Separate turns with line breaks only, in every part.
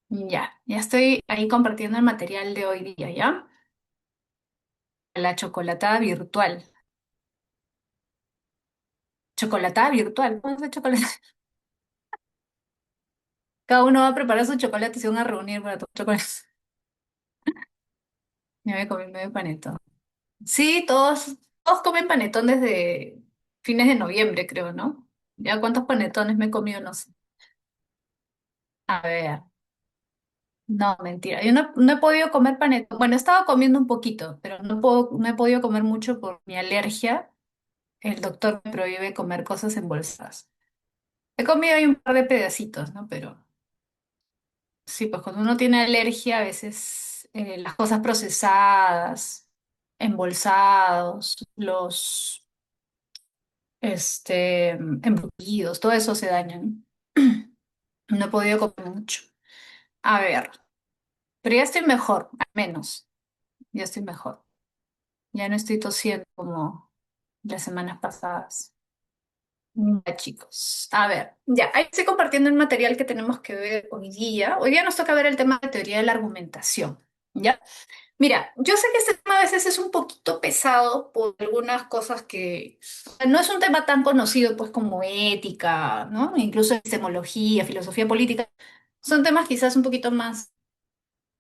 Ya estoy ahí compartiendo el material de hoy día, ¿ya? La chocolatada virtual. Chocolatada virtual, ¿cómo es la chocolatada? Cada uno va a preparar su chocolate y se van a reunir para tomar chocolate. Ya me comí medio panetón. Sí, todos comen panetón desde fines de noviembre, creo, ¿no? Ya cuántos panetones me he comido, no sé. A ver, no, mentira. Yo no he podido comer panetón. Bueno, he estado comiendo un poquito, pero no he podido comer mucho por mi alergia. El doctor me prohíbe comer cosas embolsadas. He comido ahí un par de pedacitos, ¿no? Pero sí, pues cuando uno tiene alergia, a veces las cosas procesadas, embolsados, los embutidos, todo eso se dañan. No he podido comer mucho. A ver, pero ya estoy mejor, al menos. Ya estoy mejor. Ya no estoy tosiendo como las semanas pasadas. Ya, chicos. A ver, ya, ahí estoy compartiendo el material que tenemos que ver hoy día. Hoy día nos toca ver el tema de teoría de la argumentación. ¿Ya? Mira, yo sé que este tema a veces es un poquito pesado por algunas cosas que o sea, no es un tema tan conocido pues como ética, ¿no? Incluso epistemología, filosofía política. Son temas quizás un poquito más,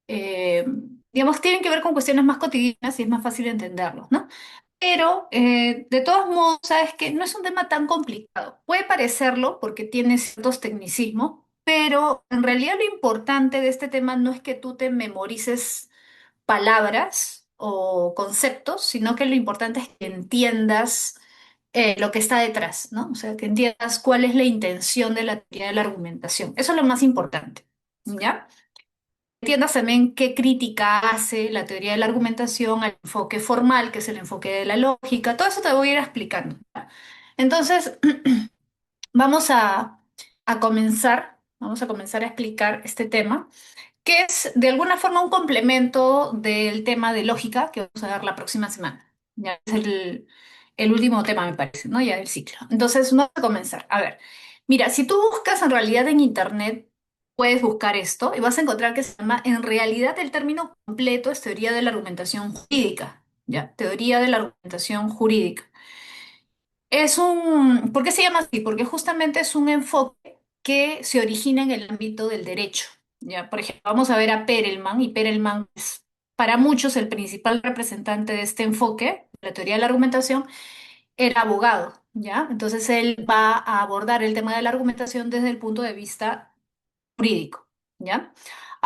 eh, digamos, tienen que ver con cuestiones más cotidianas y es más fácil entenderlos, ¿no? Pero, de todos modos, sabes que no es un tema tan complicado. Puede parecerlo porque tiene ciertos tecnicismos, pero en realidad lo importante de este tema no es que tú te memorices palabras o conceptos, sino que lo importante es que entiendas lo que está detrás, ¿no? O sea, que entiendas cuál es la intención de la teoría de la argumentación. Eso es lo más importante, ¿ya? Entiendas también qué crítica hace la teoría de la argumentación al enfoque formal, que es el enfoque de la lógica. Todo eso te voy a ir explicando. ¿Ya? Entonces, vamos a comenzar a explicar este tema, que es de alguna forma un complemento del tema de lógica que vamos a dar la próxima semana. Ya es el último tema, me parece, ¿no? Ya del ciclo. Entonces, vamos a comenzar. A ver, mira, si tú buscas en realidad en Internet, puedes buscar esto y vas a encontrar que se llama, en realidad el término completo es teoría de la argumentación jurídica. Ya, teoría de la argumentación jurídica. ¿Por qué se llama así? Porque justamente es un enfoque que se origina en el ámbito del derecho. Ya, por ejemplo, vamos a ver a Perelman, y Perelman es para muchos el principal representante de este enfoque, la teoría de la argumentación, era abogado, ¿ya? Entonces él va a abordar el tema de la argumentación desde el punto de vista jurídico, ¿ya?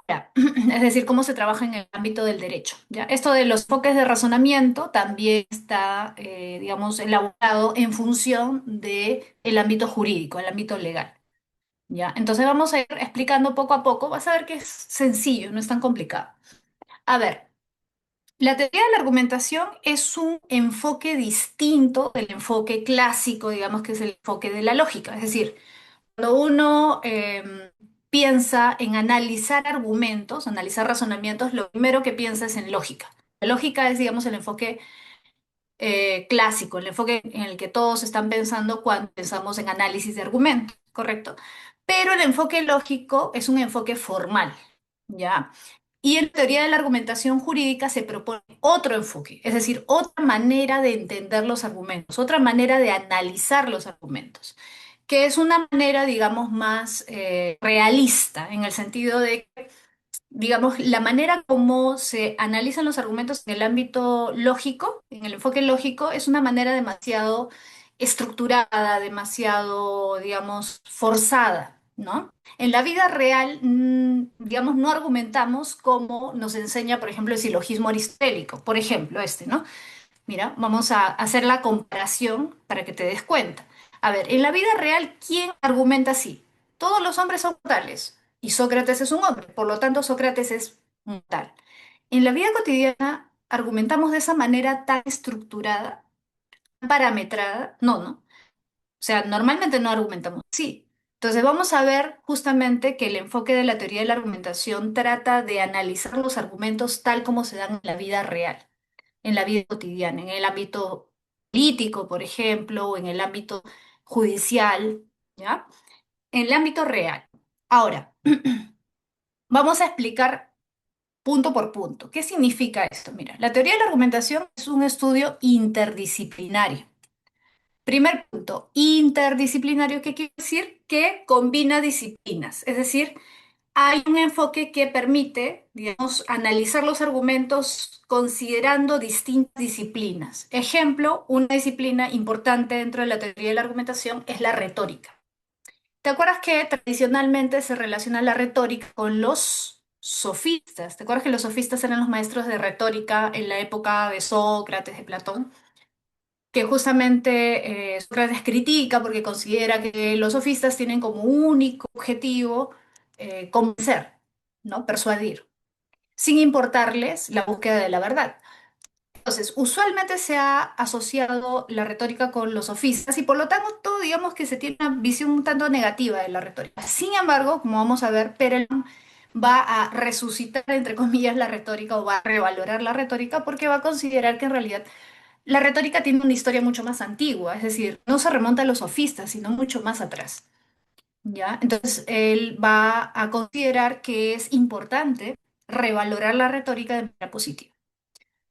Ya, es decir, cómo se trabaja en el ámbito del derecho. ¿Ya? Esto de los enfoques de razonamiento también está, digamos, elaborado en función del ámbito jurídico, el ámbito legal. ¿Ya? Entonces vamos a ir explicando poco a poco. Vas a ver que es sencillo, no es tan complicado. A ver, la teoría de la argumentación es un enfoque distinto del enfoque clásico, digamos, que es el enfoque de la lógica. Es decir, cuando uno piensa en analizar argumentos, analizar razonamientos, lo primero que piensa es en lógica. La lógica es, digamos, el enfoque clásico, el enfoque en el que todos están pensando cuando pensamos en análisis de argumentos, ¿correcto? Pero el enfoque lógico es un enfoque formal, ¿ya? Y en teoría de la argumentación jurídica se propone otro enfoque, es decir, otra manera de entender los argumentos, otra manera de analizar los argumentos, que es una manera, digamos, más realista, en el sentido de, digamos, la manera como se analizan los argumentos en el ámbito lógico, en el enfoque lógico, es una manera demasiado estructurada, demasiado, digamos, forzada, ¿no? En la vida real, digamos, no argumentamos como nos enseña, por ejemplo, el silogismo aristotélico, por ejemplo, ¿no? Mira, vamos a hacer la comparación para que te des cuenta. A ver, en la vida real, ¿quién argumenta así? Todos los hombres son mortales y Sócrates es un hombre, por lo tanto Sócrates es mortal. En la vida cotidiana, ¿argumentamos de esa manera tan estructurada, tan parametrada? No, ¿no? O sea, normalmente no argumentamos así. Entonces vamos a ver justamente que el enfoque de la teoría de la argumentación trata de analizar los argumentos tal como se dan en la vida real, en la vida cotidiana, en el ámbito político, por ejemplo, o en el ámbito judicial, ¿ya? En el ámbito real. Ahora, Vamos a explicar punto por punto. ¿Qué significa esto? Mira, la teoría de la argumentación es un estudio interdisciplinario. Primer punto, interdisciplinario, ¿qué quiere decir? Que combina disciplinas, es decir, hay un enfoque que permite, digamos, analizar los argumentos considerando distintas disciplinas. Ejemplo, una disciplina importante dentro de la teoría de la argumentación es la retórica. ¿Te acuerdas que tradicionalmente se relaciona la retórica con los sofistas? ¿Te acuerdas que los sofistas eran los maestros de retórica en la época de Sócrates, de Platón? Que justamente Sócrates critica porque considera que los sofistas tienen como único objetivo convencer, ¿no? Persuadir, sin importarles la búsqueda de la verdad. Entonces, usualmente se ha asociado la retórica con los sofistas y por lo tanto, digamos que se tiene una visión un tanto negativa de la retórica. Sin embargo, como vamos a ver, Perelman va a resucitar, entre comillas, la retórica o va a revalorar la retórica porque va a considerar que en realidad la retórica tiene una historia mucho más antigua, es decir, no se remonta a los sofistas, sino mucho más atrás, ¿ya? Entonces, él va a considerar que es importante revalorar la retórica de manera positiva,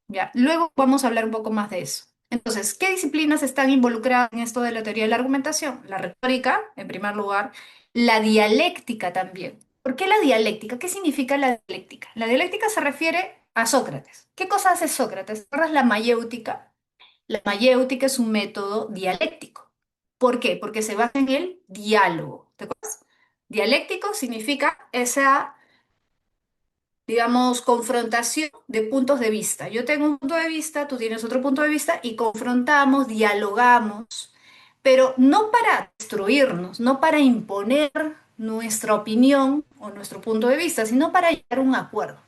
¿ya? Luego vamos a hablar un poco más de eso. Entonces, ¿qué disciplinas están involucradas en esto de la teoría de la argumentación? La retórica, en primer lugar, la dialéctica también. ¿Por qué la dialéctica? ¿Qué significa la dialéctica? La dialéctica se refiere a Sócrates. ¿Qué cosa hace Sócrates? ¿Recuerdas la mayéutica? La mayéutica es un método dialéctico. ¿Por qué? Porque se basa en el diálogo. ¿Te acuerdas? Dialéctico significa esa, digamos, confrontación de puntos de vista. Yo tengo un punto de vista, tú tienes otro punto de vista y confrontamos, dialogamos, pero no para destruirnos, no para imponer nuestra opinión o nuestro punto de vista, sino para llegar a un acuerdo.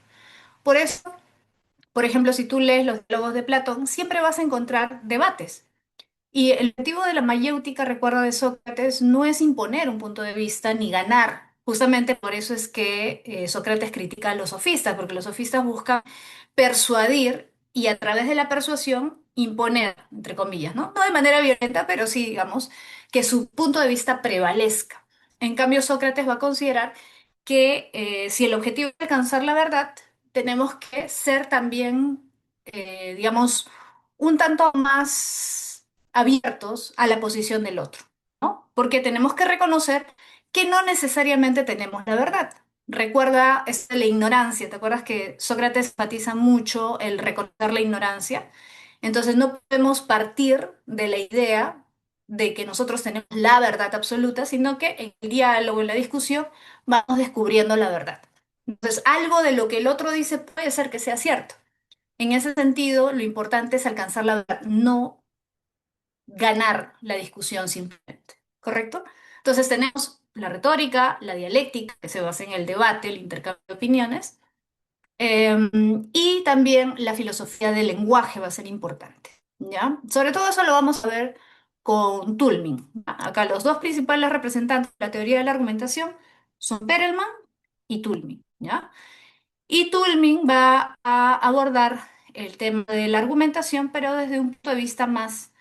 Por eso, por ejemplo, si tú lees los diálogos de Platón, siempre vas a encontrar debates. Y el objetivo de la mayéutica, recuerda de Sócrates, no es imponer un punto de vista ni ganar. Justamente por eso es que Sócrates critica a los sofistas, porque los sofistas buscan persuadir y a través de la persuasión imponer, entre comillas, ¿no? No de manera violenta, pero sí, digamos, que su punto de vista prevalezca. En cambio, Sócrates va a considerar que si el objetivo es alcanzar la verdad, tenemos que ser también, digamos, un tanto más abiertos a la posición del otro, ¿no? Porque tenemos que reconocer que no necesariamente tenemos la verdad. Recuerda esto de la ignorancia, ¿te acuerdas que Sócrates enfatiza mucho el reconocer la ignorancia? Entonces no podemos partir de la idea de que nosotros tenemos la verdad absoluta, sino que en el diálogo, en la discusión, vamos descubriendo la verdad. Entonces, algo de lo que el otro dice puede ser que sea cierto. En ese sentido, lo importante es alcanzar la verdad, no ganar la discusión simplemente, ¿correcto? Entonces tenemos la retórica, la dialéctica, que se basa en el debate, el intercambio de opiniones, eh, y también la filosofía del lenguaje va a ser importante, ¿ya? Sobre todo eso lo vamos a ver con Toulmin. Acá los dos principales representantes de la teoría de la argumentación son Perelman y Toulmin, ¿ya? Y Toulmin va a abordar el tema de la argumentación, pero desde un punto de vista más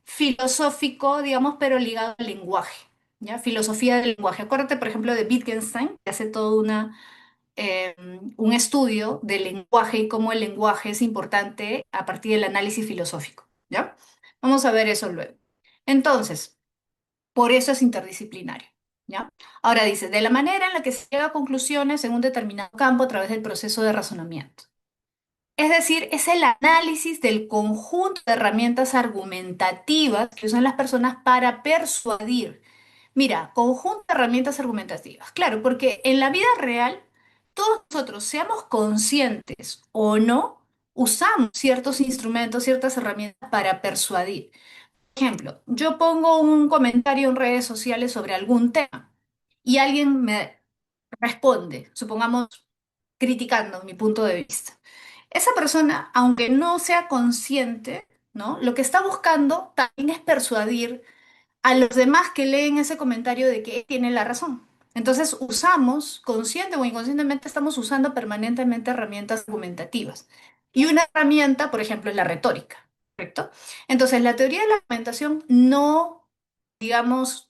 filosófico, digamos, pero ligado al lenguaje, ¿ya? Filosofía del lenguaje. Acuérdate, por ejemplo, de Wittgenstein, que hace todo eh, un estudio del lenguaje y cómo el lenguaje es importante a partir del análisis filosófico, ¿ya? Vamos a ver eso luego. Entonces, por eso es interdisciplinario, ¿ya? Ahora dice, de la manera en la que se llega a conclusiones en un determinado campo a través del proceso de razonamiento. Es decir, es el análisis del conjunto de herramientas argumentativas que usan las personas para persuadir. Mira, conjunto de herramientas argumentativas. Claro, porque en la vida real, todos nosotros, seamos conscientes o no, usamos ciertos instrumentos, ciertas herramientas para persuadir. Por ejemplo, yo pongo un comentario en redes sociales sobre algún tema y alguien me responde, supongamos, criticando mi punto de vista. Esa persona, aunque no sea consciente, ¿no? Lo que está buscando también es persuadir a los demás que leen ese comentario de que él tiene la razón. Entonces usamos, consciente o inconscientemente, estamos usando permanentemente herramientas argumentativas. Y una herramienta, por ejemplo, es la retórica, ¿correcto? Entonces, la teoría de la argumentación no, digamos,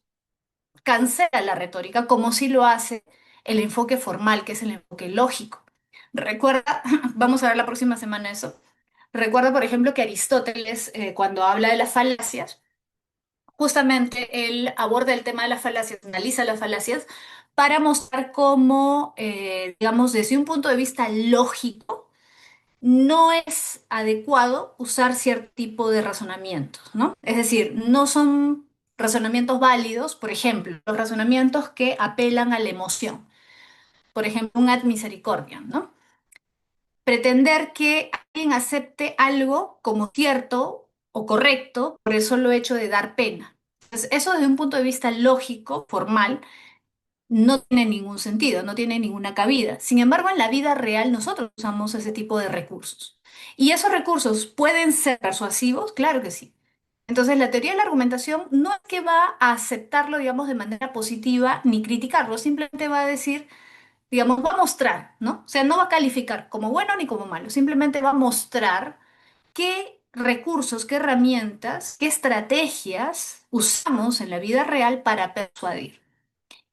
cancela la retórica como sí lo hace el enfoque formal, que es el enfoque lógico. Recuerda, vamos a ver la próxima semana eso. Recuerda, por ejemplo, que Aristóteles, cuando habla de las falacias, justamente él aborda el tema de las falacias, analiza las falacias para mostrar cómo, digamos, desde un punto de vista lógico, no es adecuado usar cierto tipo de razonamientos, ¿no? Es decir, no son razonamientos válidos, por ejemplo, los razonamientos que apelan a la emoción, por ejemplo, un ad misericordiam, ¿no? Pretender que alguien acepte algo como cierto o correcto por el solo hecho de dar pena. Entonces, eso desde un punto de vista lógico, formal, no tiene ningún sentido, no tiene ninguna cabida. Sin embargo, en la vida real nosotros usamos ese tipo de recursos. ¿Y esos recursos pueden ser persuasivos? Claro que sí. Entonces, la teoría de la argumentación no es que va a aceptarlo, digamos, de manera positiva ni criticarlo, simplemente va a decir, digamos, va a mostrar, ¿no? O sea, no va a calificar como bueno ni como malo, simplemente va a mostrar qué recursos, qué herramientas, qué estrategias usamos en la vida real para persuadir.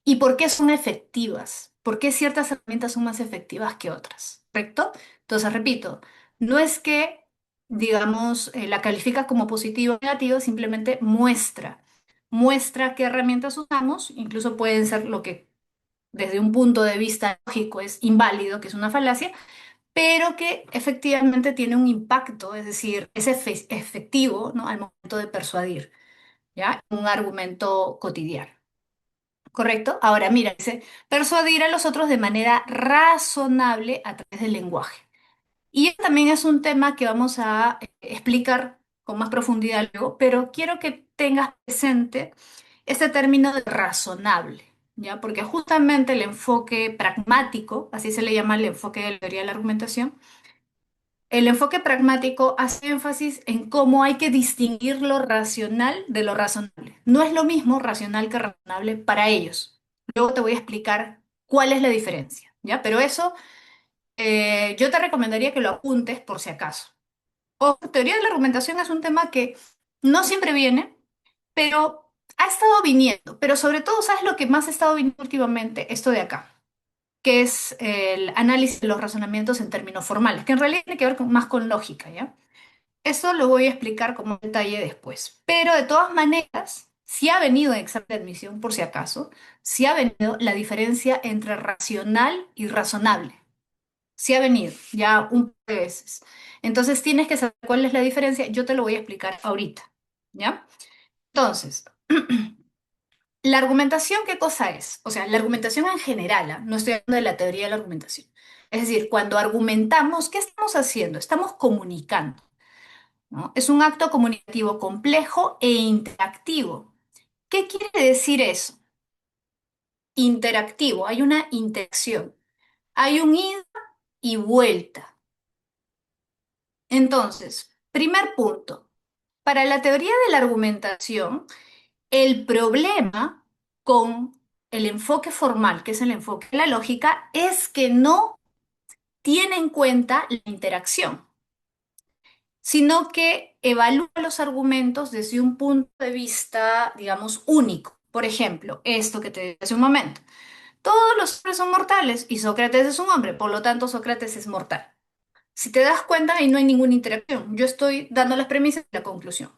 ¿Y por qué son efectivas? ¿Por qué ciertas herramientas son más efectivas que otras? ¿Correcto? Entonces, repito, no es que, digamos, la califica como positiva o negativa, simplemente muestra qué herramientas usamos, incluso pueden ser lo que desde un punto de vista lógico es inválido, que es una falacia, pero que efectivamente tiene un impacto, es decir, es efectivo, ¿no? Al momento de persuadir, ¿ya? Un argumento cotidiano. ¿Correcto? Ahora, mira, dice, persuadir a los otros de manera razonable a través del lenguaje. Y esto también es un tema que vamos a explicar con más profundidad luego, pero quiero que tengas presente este término de razonable, ¿ya? Porque justamente el enfoque pragmático, así se le llama el enfoque de la teoría de la argumentación, el enfoque pragmático hace énfasis en cómo hay que distinguir lo racional de lo razonable. No es lo mismo racional que razonable para ellos. Luego te voy a explicar cuál es la diferencia, ¿ya? Pero eso yo te recomendaría que lo apuntes por si acaso. O teoría de la argumentación es un tema que no siempre viene, pero ha estado viniendo. Pero sobre todo, ¿sabes lo que más ha estado viniendo últimamente? Esto de acá, que es el análisis de los razonamientos en términos formales, que en realidad tiene que ver más con lógica, ¿ya? Eso lo voy a explicar como detalle después. Pero de todas maneras, si ha venido en examen de admisión, por si acaso, si ha venido la diferencia entre racional y razonable. Si ha venido ya un par de veces. Entonces tienes que saber cuál es la diferencia. Yo te lo voy a explicar ahorita, ¿ya? Entonces, la argumentación, ¿qué cosa es? O sea, la argumentación en general, ¿ah? No estoy hablando de la teoría de la argumentación. Es decir, cuando argumentamos, ¿qué estamos haciendo? Estamos comunicando, ¿no? Es un acto comunicativo complejo e interactivo. ¿Qué quiere decir eso? Interactivo, hay una interacción, hay un ida y vuelta. Entonces, primer punto, para la teoría de la argumentación, el problema con el enfoque formal, que es el enfoque de la lógica, es que no tiene en cuenta la interacción, sino que evalúa los argumentos desde un punto de vista, digamos, único. Por ejemplo, esto que te dije hace un momento. Todos los hombres son mortales y Sócrates es un hombre, por lo tanto Sócrates es mortal. Si te das cuenta, ahí no hay ninguna interacción. Yo estoy dando las premisas y la conclusión.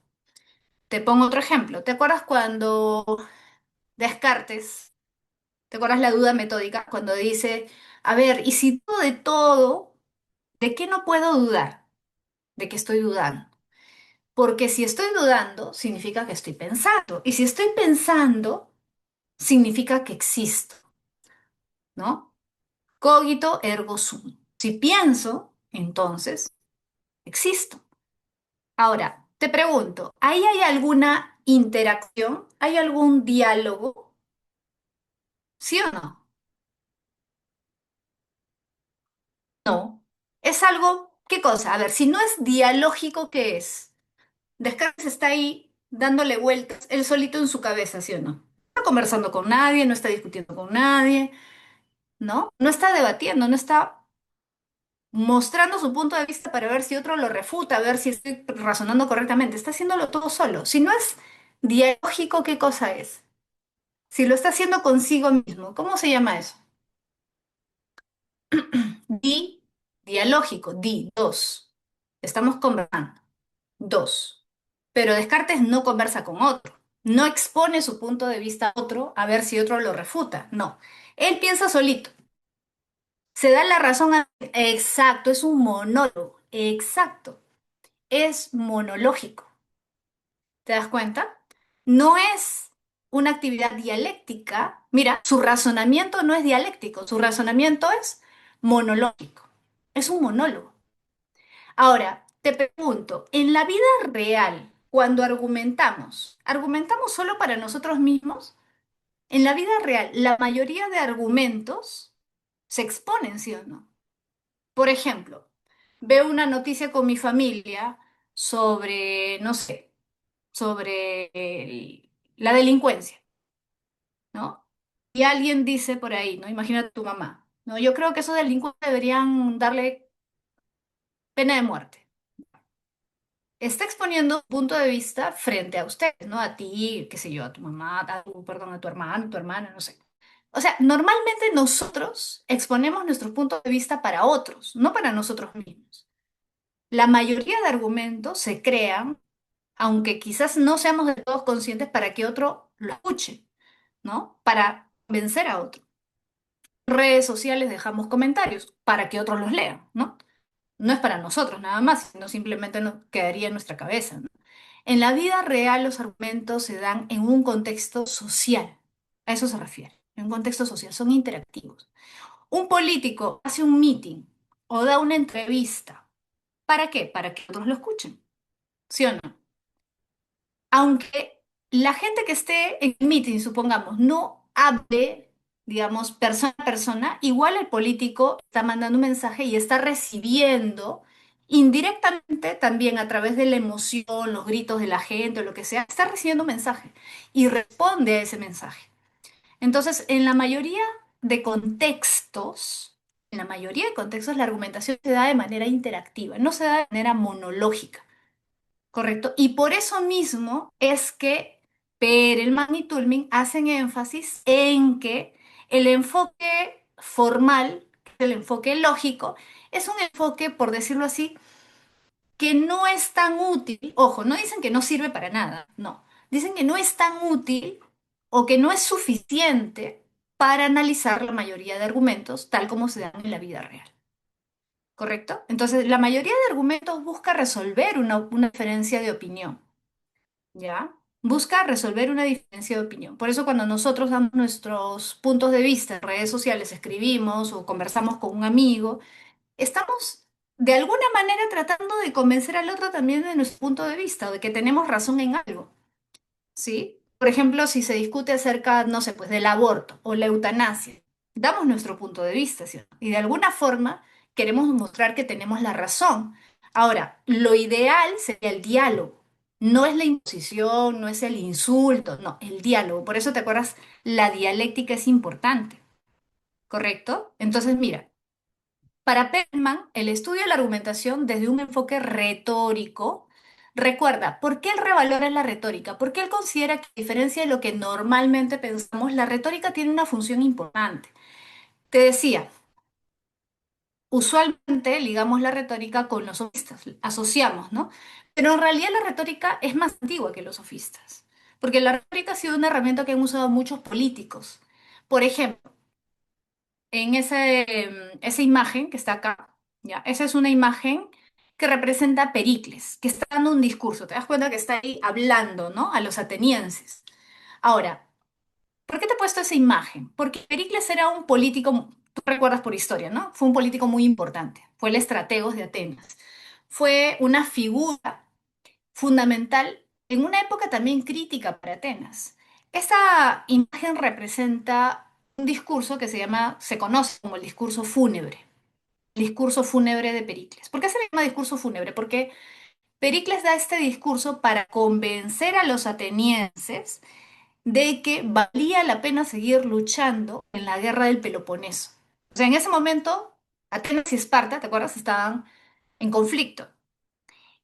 Te pongo otro ejemplo. ¿Te acuerdas cuando Descartes, te acuerdas la duda metódica, cuando dice, a ver, y si dudo de todo, ¿de qué no puedo dudar? ¿De qué estoy dudando? Porque si estoy dudando, significa que estoy pensando. Y si estoy pensando, significa que existo, ¿no? Cogito ergo sum. Si pienso, entonces existo. Ahora, te pregunto, ¿ahí hay alguna interacción? ¿Hay algún diálogo? ¿Sí o no? No. Es algo, ¿qué cosa? A ver, si no es dialógico, ¿qué es? Descartes está ahí dándole vueltas, él solito en su cabeza, ¿sí o no? No está conversando con nadie, no está discutiendo con nadie, ¿no? No está debatiendo, no está mostrando su punto de vista para ver si otro lo refuta, a ver si estoy razonando correctamente. Está haciéndolo todo solo. Si no es dialógico, ¿qué cosa es? Si lo está haciendo consigo mismo, ¿cómo se llama eso? Di, dialógico, di, dos. Estamos conversando, dos. Pero Descartes no conversa con otro, no expone su punto de vista a otro a ver si otro lo refuta, no. Él piensa solito, se da la razón a... Exacto, es un monólogo, exacto, es monológico. ¿Te das cuenta? No es una actividad dialéctica. Mira, su razonamiento no es dialéctico, su razonamiento es monológico. Es un monólogo. Ahora, te pregunto, en la vida real, cuando argumentamos, ¿argumentamos solo para nosotros mismos? En la vida real, la mayoría de argumentos se exponen, ¿sí o no? Por ejemplo, veo una noticia con mi familia sobre, no sé, sobre la delincuencia, ¿no? Y alguien dice por ahí, ¿no? Imagínate tu mamá, ¿no? Yo creo que esos delincuentes deberían darle pena de muerte. Está exponiendo un punto de vista frente a ustedes, ¿no? A ti, qué sé yo, a tu mamá, a tu, perdón, a tu hermano, tu hermana, no sé. O sea, normalmente nosotros exponemos nuestros puntos de vista para otros, no para nosotros mismos. La mayoría de argumentos se crean, aunque quizás no seamos de todos conscientes para que otro lo escuche, ¿no? Para vencer a otro. En redes sociales dejamos comentarios para que otros los lean, ¿no? No es para nosotros nada más, sino simplemente nos quedaría en nuestra cabeza, ¿no? En la vida real los argumentos se dan en un contexto social. A eso se refiere. En un contexto social, son interactivos. Un político hace un meeting o da una entrevista. ¿Para qué? Para que otros lo escuchen. ¿Sí o no? Aunque la gente que esté en el meeting, supongamos, no hable, digamos, persona a persona, igual el político está mandando un mensaje y está recibiendo indirectamente también a través de la emoción, los gritos de la gente o lo que sea, está recibiendo un mensaje y responde a ese mensaje. Entonces, en la mayoría de contextos, la argumentación se da de manera interactiva, no se da de manera monológica. Correcto. Y por eso mismo es que Perelman y Tulmin hacen énfasis en que el enfoque formal, el enfoque lógico, es un enfoque, por decirlo así, que no es tan útil. Ojo, no dicen que no sirve para nada, no. Dicen que no es tan útil o que no es suficiente para analizar la mayoría de argumentos tal como se dan en la vida real. ¿Correcto? Entonces, la mayoría de argumentos busca resolver una diferencia de opinión. ¿Ya? Busca resolver una diferencia de opinión. Por eso cuando nosotros damos nuestros puntos de vista en redes sociales, escribimos o conversamos con un amigo, estamos de alguna manera tratando de convencer al otro también de nuestro punto de vista o de que tenemos razón en algo. ¿Sí? Por ejemplo, si se discute acerca, no sé, pues del aborto o la eutanasia, damos nuestro punto de vista, ¿sí? Y de alguna forma queremos mostrar que tenemos la razón. Ahora, lo ideal sería el diálogo. No es la imposición, no es el insulto, no, el diálogo. Por eso te acuerdas, la dialéctica es importante, ¿correcto? Entonces, mira, para Perlman, el estudio de la argumentación desde un enfoque retórico, recuerda, ¿por qué él revalora la retórica? Porque él considera que, a diferencia de lo que normalmente pensamos, la retórica tiene una función importante. Te decía, usualmente ligamos la retórica con los sofistas, asociamos, ¿no? Pero en realidad la retórica es más antigua que los sofistas, porque la retórica ha sido una herramienta que han usado muchos políticos. Por ejemplo, en esa imagen que está acá, ¿ya? Esa es una imagen que representa a Pericles, que está dando un discurso. Te das cuenta que está ahí hablando, ¿no? A los atenienses. Ahora, ¿por qué te he puesto esa imagen? Porque Pericles era un político, tú recuerdas por historia, ¿no? Fue un político muy importante. Fue el estratego de Atenas. Fue una figura fundamental en una época también crítica para Atenas. Esta imagen representa un discurso que se conoce como el discurso fúnebre de Pericles. ¿Por qué se le llama discurso fúnebre? Porque Pericles da este discurso para convencer a los atenienses de que valía la pena seguir luchando en la guerra del Peloponeso. O sea, en ese momento, Atenas y Esparta, ¿te acuerdas? Estaban en conflicto.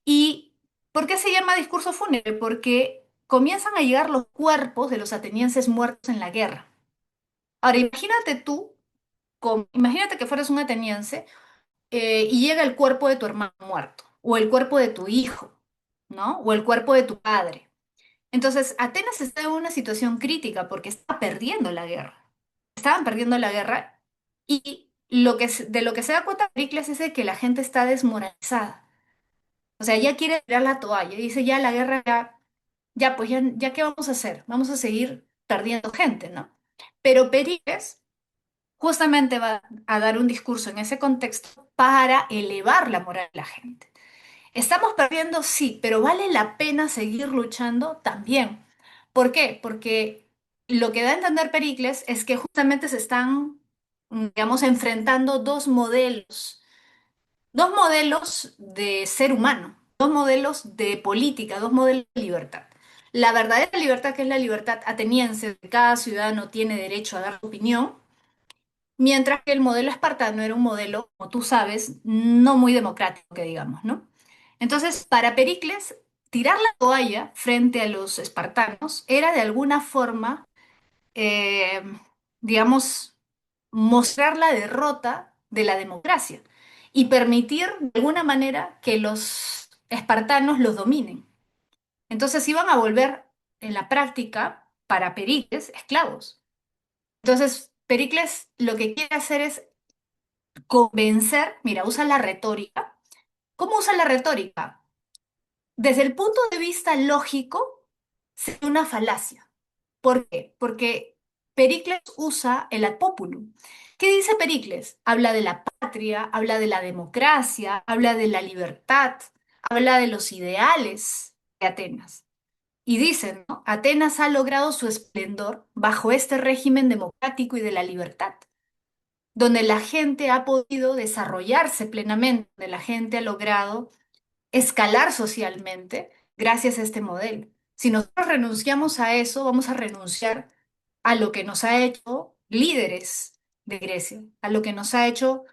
¿Y por qué se llama discurso fúnebre? Porque comienzan a llegar los cuerpos de los atenienses muertos en la guerra. Ahora, imagínate tú, imagínate que fueras un ateniense y llega el cuerpo de tu hermano muerto, o el cuerpo de tu hijo, ¿no? O el cuerpo de tu padre. Entonces, Atenas está en una situación crítica porque está perdiendo la guerra. Estaban perdiendo la guerra y de lo que se da cuenta Pericles es de que la gente está desmoralizada. O sea, ya quiere tirar la toalla. Dice, ya la guerra, ya, pues ya, ¿qué vamos a hacer? Vamos a seguir perdiendo gente, ¿no? Pero Pericles justamente va a dar un discurso en ese contexto para elevar la moral de la gente. Estamos perdiendo, sí, pero vale la pena seguir luchando también. ¿Por qué? Porque lo que da a entender Pericles es que justamente se están, digamos, enfrentando dos modelos de ser humano, dos modelos de política, dos modelos de libertad. La verdadera libertad, que es la libertad ateniense, que cada ciudadano tiene derecho a dar su opinión, mientras que el modelo espartano era un modelo, como tú sabes, no muy democrático, que digamos, ¿no? Entonces, para Pericles, tirar la toalla frente a los espartanos era de alguna forma, eh, digamos, mostrar la derrota de la democracia y permitir de alguna manera que los espartanos los dominen. Entonces iban a volver en la práctica, para Pericles, esclavos. Entonces, Pericles lo que quiere hacer es convencer, mira, usa la retórica. ¿Cómo usa la retórica? Desde el punto de vista lógico, es una falacia. ¿Por qué? Porque Pericles usa el ad populum. ¿Qué dice Pericles? Habla de la patria, habla de la democracia, habla de la libertad, habla de los ideales de Atenas. Y dicen, ¿no? Atenas ha logrado su esplendor bajo este régimen democrático y de la libertad, donde la gente ha podido desarrollarse plenamente, donde la gente ha logrado escalar socialmente gracias a este modelo. Si nosotros renunciamos a eso, vamos a renunciar a lo que nos ha hecho líderes de Grecia, a lo que nos ha hecho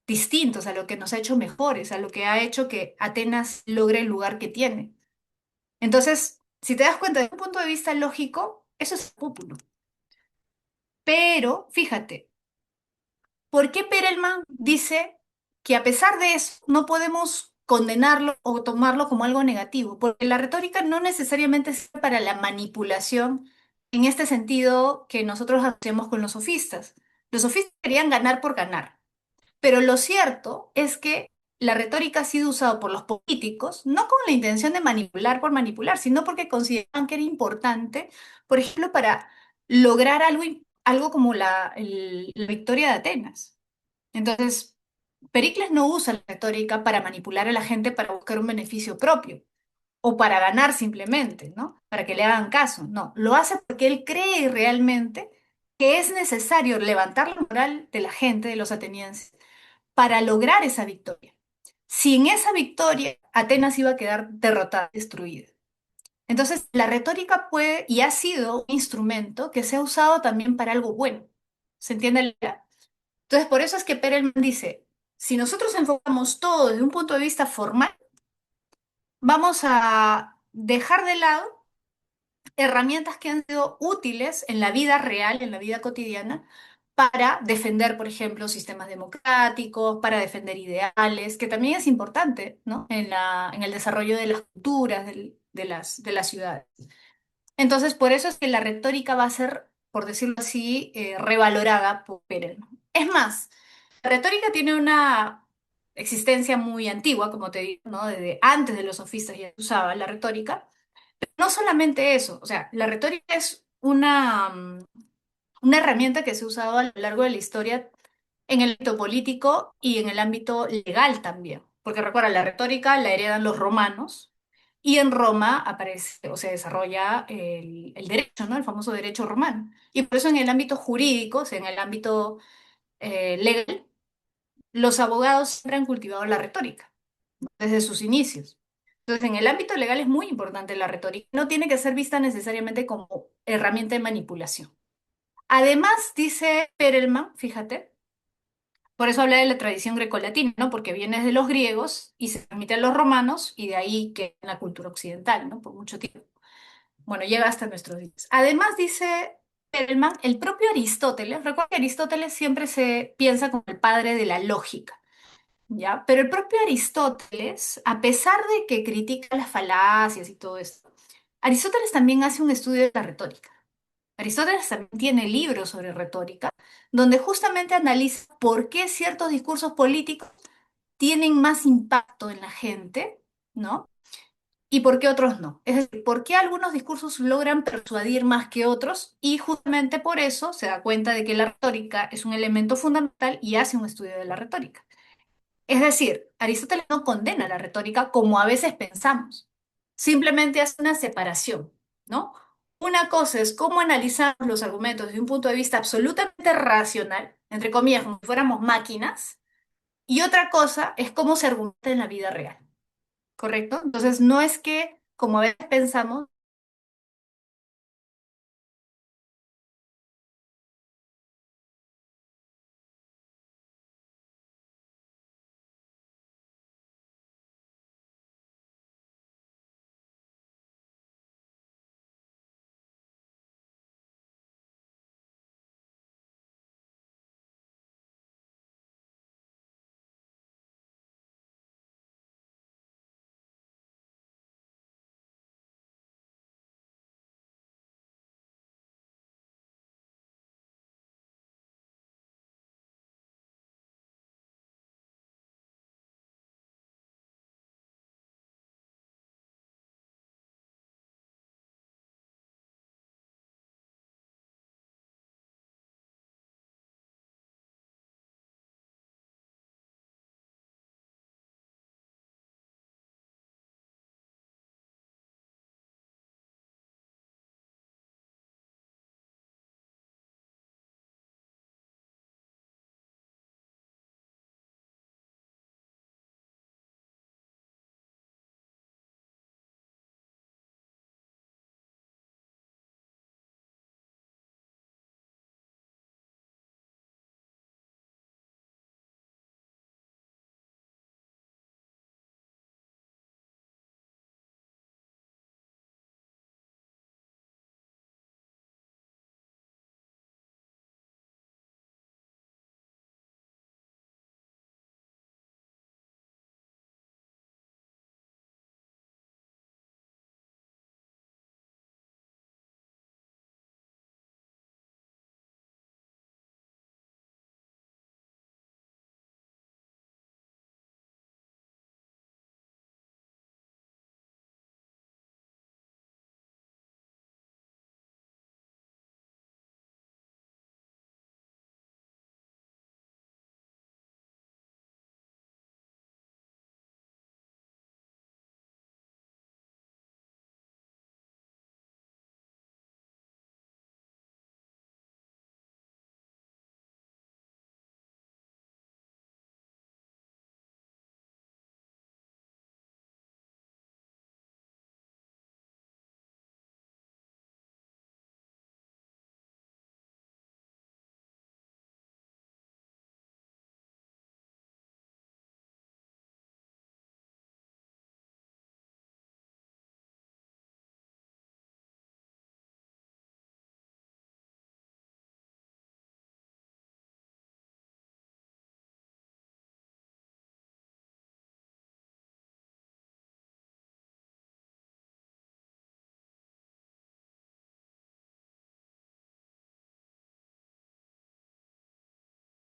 distintos, a lo que nos ha hecho mejores, a lo que ha hecho que Atenas logre el lugar que tiene. Entonces, si te das cuenta, desde un punto de vista lógico, eso es populo. Pero, fíjate, ¿por qué Perelman dice que a pesar de eso no podemos condenarlo o tomarlo como algo negativo? Porque la retórica no necesariamente sirve para la manipulación en este sentido que nosotros hacemos con los sofistas. Los sofistas querían ganar por ganar, pero lo cierto es que la retórica ha sido usada por los políticos no con la intención de manipular por manipular, sino porque consideraban que era importante, por ejemplo, para lograr algo como la victoria de Atenas. Entonces, Pericles no usa la retórica para manipular a la gente para buscar un beneficio propio o para ganar simplemente, ¿no? Para que le hagan caso. No, lo hace porque él cree realmente que es necesario levantar la moral de la gente, de los atenienses, para lograr esa victoria. Sin esa victoria, Atenas iba a quedar derrotada, destruida. Entonces, la retórica puede y ha sido un instrumento que se ha usado también para algo bueno. ¿Se entiende la idea? Entonces, por eso es que Perelman dice, si nosotros enfocamos todo desde un punto de vista formal, vamos a dejar de lado herramientas que han sido útiles en la vida real, en la vida cotidiana, para defender, por ejemplo, sistemas democráticos, para defender ideales, que también es importante, ¿no? En el desarrollo de las culturas, de las ciudades. Entonces, por eso es que la retórica va a ser, por decirlo así, revalorada por Perelman. Es más, la retórica tiene una existencia muy antigua, como te digo, ¿no? Desde antes de los sofistas ya se usaba la retórica. No solamente eso, o sea, la retórica es una herramienta que se ha usado a lo largo de la historia en el ámbito político y en el ámbito legal también. Porque recuerda, la retórica la heredan los romanos y en Roma aparece o se desarrolla el derecho, ¿no? El famoso derecho romano. Y por eso en el ámbito jurídico, o sea, en el ámbito legal, los abogados siempre han cultivado la retórica desde sus inicios. Entonces, en el ámbito legal es muy importante la retórica. No tiene que ser vista necesariamente como herramienta de manipulación. Además, dice Perelman, fíjate, por eso habla de la tradición grecolatina, ¿no? Porque viene de los griegos y se transmite a los romanos y de ahí que en la cultura occidental, ¿no? Por mucho tiempo. Bueno, llega hasta nuestros días. Además, dice Perelman, el propio Aristóteles, recuerda que Aristóteles siempre se piensa como el padre de la lógica, ¿ya? Pero el propio Aristóteles, a pesar de que critica las falacias y todo esto, Aristóteles también hace un estudio de la retórica. Aristóteles también tiene libros sobre retórica, donde justamente analiza por qué ciertos discursos políticos tienen más impacto en la gente, ¿no? Y por qué otros no. Es decir, por qué algunos discursos logran persuadir más que otros y justamente por eso se da cuenta de que la retórica es un elemento fundamental y hace un estudio de la retórica. Es decir, Aristóteles no condena la retórica como a veces pensamos, simplemente hace una separación, ¿no? Una cosa es cómo analizar los argumentos desde un punto de vista absolutamente racional, entre comillas, como si fuéramos máquinas, y otra cosa es cómo se argumenta en la vida real, ¿correcto? Entonces, no es que, como a veces pensamos,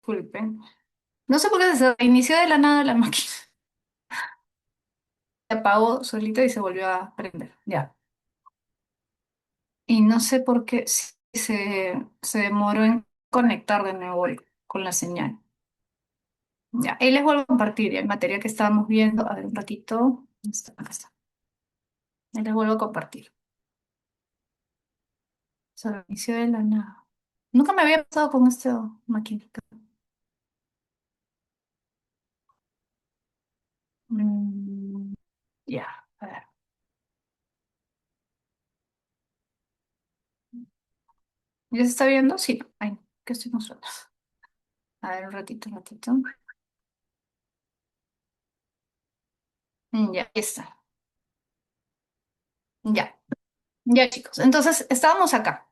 disculpen, no sé por qué se reinició de la nada la máquina. Se apagó solita y se volvió a prender. Ya. Y no sé por qué se demoró en conectar de nuevo con la señal. Ya, ahí les vuelvo a compartir ya el material que estábamos viendo. A ver, un ratito. ¿Dónde está? Acá está. Ahí les vuelvo a compartir. Se reinició de la nada. Nunca me había pasado con esta máquina. Mm, ya, a ver. ¿Ya se está viendo? Sí. Ay, ¿qué estoy mostrando? A ver, un ratito, un ratito. Ya, ahí está. Ya, ya chicos. Entonces, estábamos acá.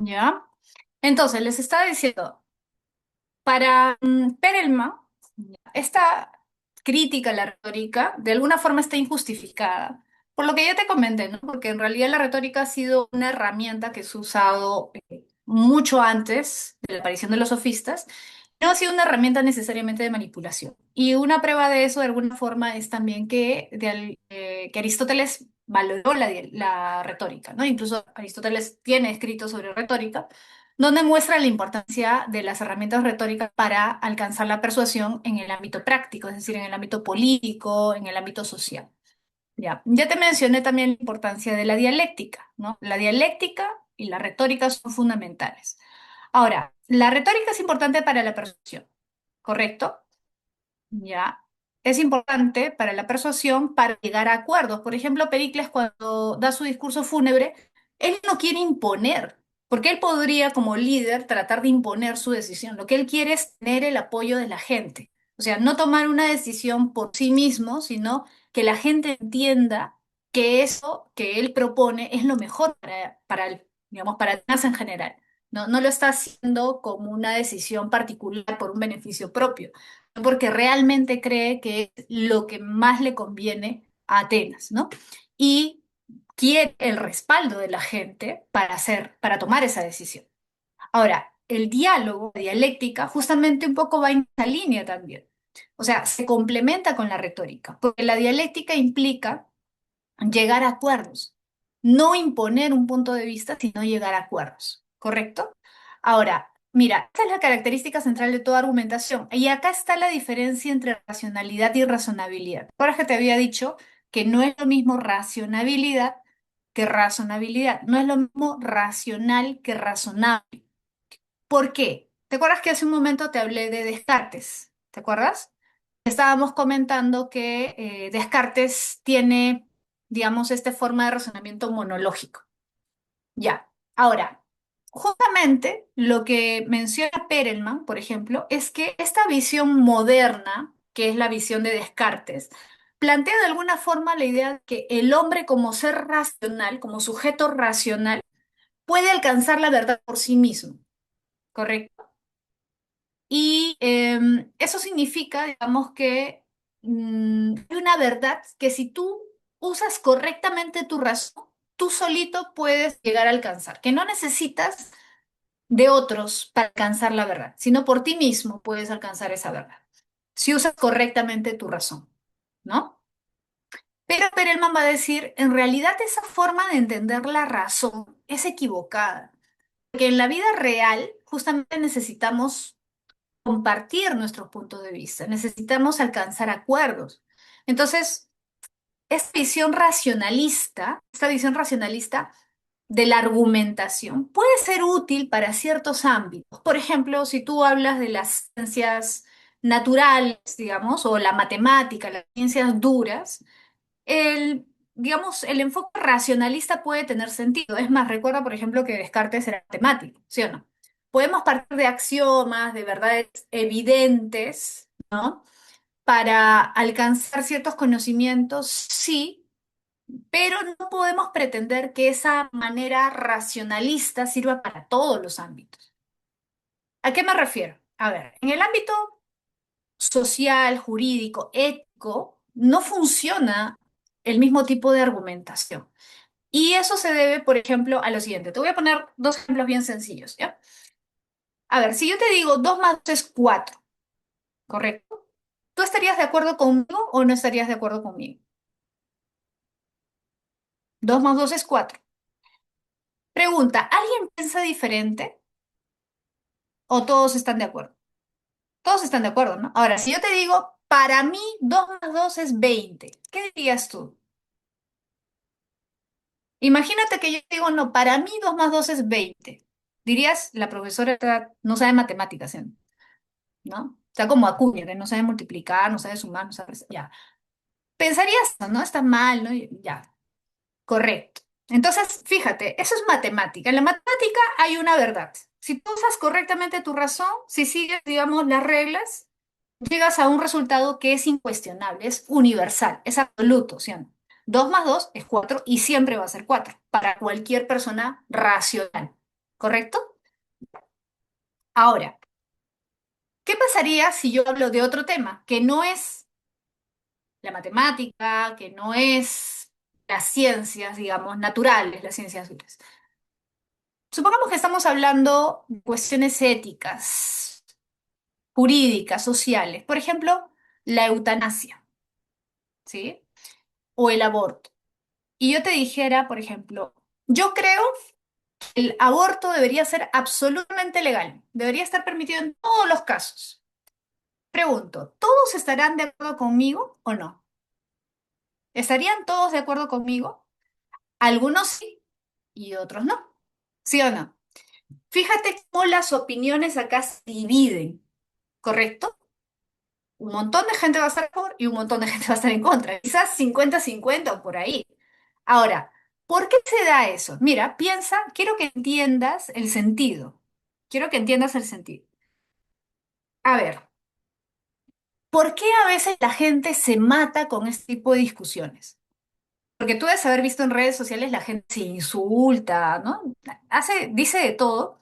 ¿ya? Entonces, les estaba diciendo, para Perelman, esta crítica a la retórica de alguna forma está injustificada. Por lo que ya te comenté, ¿no? Porque en realidad la retórica ha sido una herramienta que se ha usado mucho antes de la aparición de los sofistas. No ha sido una herramienta necesariamente de manipulación. Y una prueba de eso, de alguna forma, es también que Aristóteles valoró la retórica, ¿no? Incluso Aristóteles tiene escritos sobre retórica donde muestra la importancia de las herramientas retóricas para alcanzar la persuasión en el ámbito práctico, es decir, en el ámbito político, en el ámbito social. Ya te mencioné también la importancia de la dialéctica, ¿no? La dialéctica y la retórica son fundamentales. Ahora, la retórica es importante para la persuasión, ¿correcto? Ya. Es importante para la persuasión para llegar a acuerdos. Por ejemplo, Pericles cuando da su discurso fúnebre, él no quiere imponer, porque él podría como líder tratar de imponer su decisión. Lo que él quiere es tener el apoyo de la gente. O sea, no tomar una decisión por sí mismo, sino que la gente entienda que eso que él propone es lo mejor digamos, para el masa en general. No, no lo está haciendo como una decisión particular por un beneficio propio porque realmente cree que es lo que más le conviene a Atenas, ¿no? Y quiere el respaldo de la gente para tomar esa decisión. Ahora, el diálogo, la dialéctica, justamente un poco va en esa línea también. O sea, se complementa con la retórica, porque la dialéctica implica llegar a acuerdos, no imponer un punto de vista, sino llegar a acuerdos, ¿correcto? Ahora, mira, esta es la característica central de toda argumentación. Y acá está la diferencia entre racionalidad y razonabilidad. Ahora que te había dicho que no es lo mismo racionalidad que razonabilidad, no es lo mismo racional que razonable. ¿Por qué? ¿Te acuerdas que hace un momento te hablé de Descartes? ¿Te acuerdas? Estábamos comentando que Descartes tiene, digamos, esta forma de razonamiento monológico. Ya, ahora, justamente lo que menciona Perelman, por ejemplo, es que esta visión moderna, que es la visión de Descartes, plantea de alguna forma la idea de que el hombre como ser racional, como sujeto racional, puede alcanzar la verdad por sí mismo, ¿correcto? Y eso significa, digamos, que hay una verdad que si tú usas correctamente tu razón, tú solito puedes llegar a alcanzar, que no necesitas de otros para alcanzar la verdad, sino por ti mismo puedes alcanzar esa verdad, si usas correctamente tu razón, ¿no? Pero Perelman va a decir, en realidad esa forma de entender la razón es equivocada, porque en la vida real justamente necesitamos compartir nuestros puntos de vista, necesitamos alcanzar acuerdos. Entonces, esta visión racionalista de la argumentación puede ser útil para ciertos ámbitos. Por ejemplo, si tú hablas de las ciencias naturales, digamos, o la matemática, las ciencias duras, digamos, el enfoque racionalista puede tener sentido. Es más, recuerda, por ejemplo, que Descartes era matemático, ¿sí o no? Podemos partir de axiomas, de verdades evidentes, ¿no? Para alcanzar ciertos conocimientos, sí, pero no podemos pretender que esa manera racionalista sirva para todos los ámbitos. ¿A qué me refiero? A ver, en el ámbito social, jurídico, ético, no funciona el mismo tipo de argumentación. Y eso se debe, por ejemplo, a lo siguiente. Te voy a poner dos ejemplos bien sencillos, ¿ya? A ver, si yo te digo 2 más 2 es 4, ¿correcto? ¿Tú estarías de acuerdo conmigo o no estarías de acuerdo conmigo? 2 más 2 es 4. Pregunta, ¿alguien piensa diferente o todos están de acuerdo? Todos están de acuerdo, ¿no? Ahora, si yo te digo, para mí 2 más 2 es 20, ¿qué dirías tú? Imagínate que yo digo, no, para mí 2 más 2 es 20. Dirías, la profesora no sabe matemáticas, ¿sí? ¿No? Está como Acuña, que no sabe multiplicar, no sabe sumar, no sabe... Ya. Pensarías, ¿no? Está mal, ¿no? Ya. Correcto. Entonces, fíjate, eso es matemática. En la matemática hay una verdad. Si tú usas correctamente tu razón, si sigues, digamos, las reglas, llegas a un resultado que es incuestionable, es universal, es absoluto, ¿sí o no? 2 más 2 es 4 y siempre va a ser 4 para cualquier persona racional. ¿correcto? Ahora, ¿qué pasaría si yo hablo de otro tema que no es la matemática, que no es las ciencias, digamos, naturales, las ciencias duras? Supongamos que estamos hablando de cuestiones éticas, jurídicas, sociales, por ejemplo, la eutanasia, ¿sí? O el aborto. Y yo te dijera, por ejemplo, yo creo que el aborto debería ser absolutamente legal, debería estar permitido en todos los casos. Pregunto, ¿todos estarán de acuerdo conmigo o no? ¿Estarían todos de acuerdo conmigo? Algunos sí y otros no. ¿Sí o no? Fíjate cómo las opiniones acá se dividen, ¿correcto? Un montón de gente va a estar a favor y un montón de gente va a estar en contra. Quizás 50-50 o por ahí. Ahora, ¿por qué se da eso? Mira, piensa, quiero que entiendas el sentido. Quiero que entiendas el sentido. A ver, ¿por qué a veces la gente se mata con este tipo de discusiones? Porque tú debes haber visto en redes sociales la gente se insulta, ¿no? Dice de todo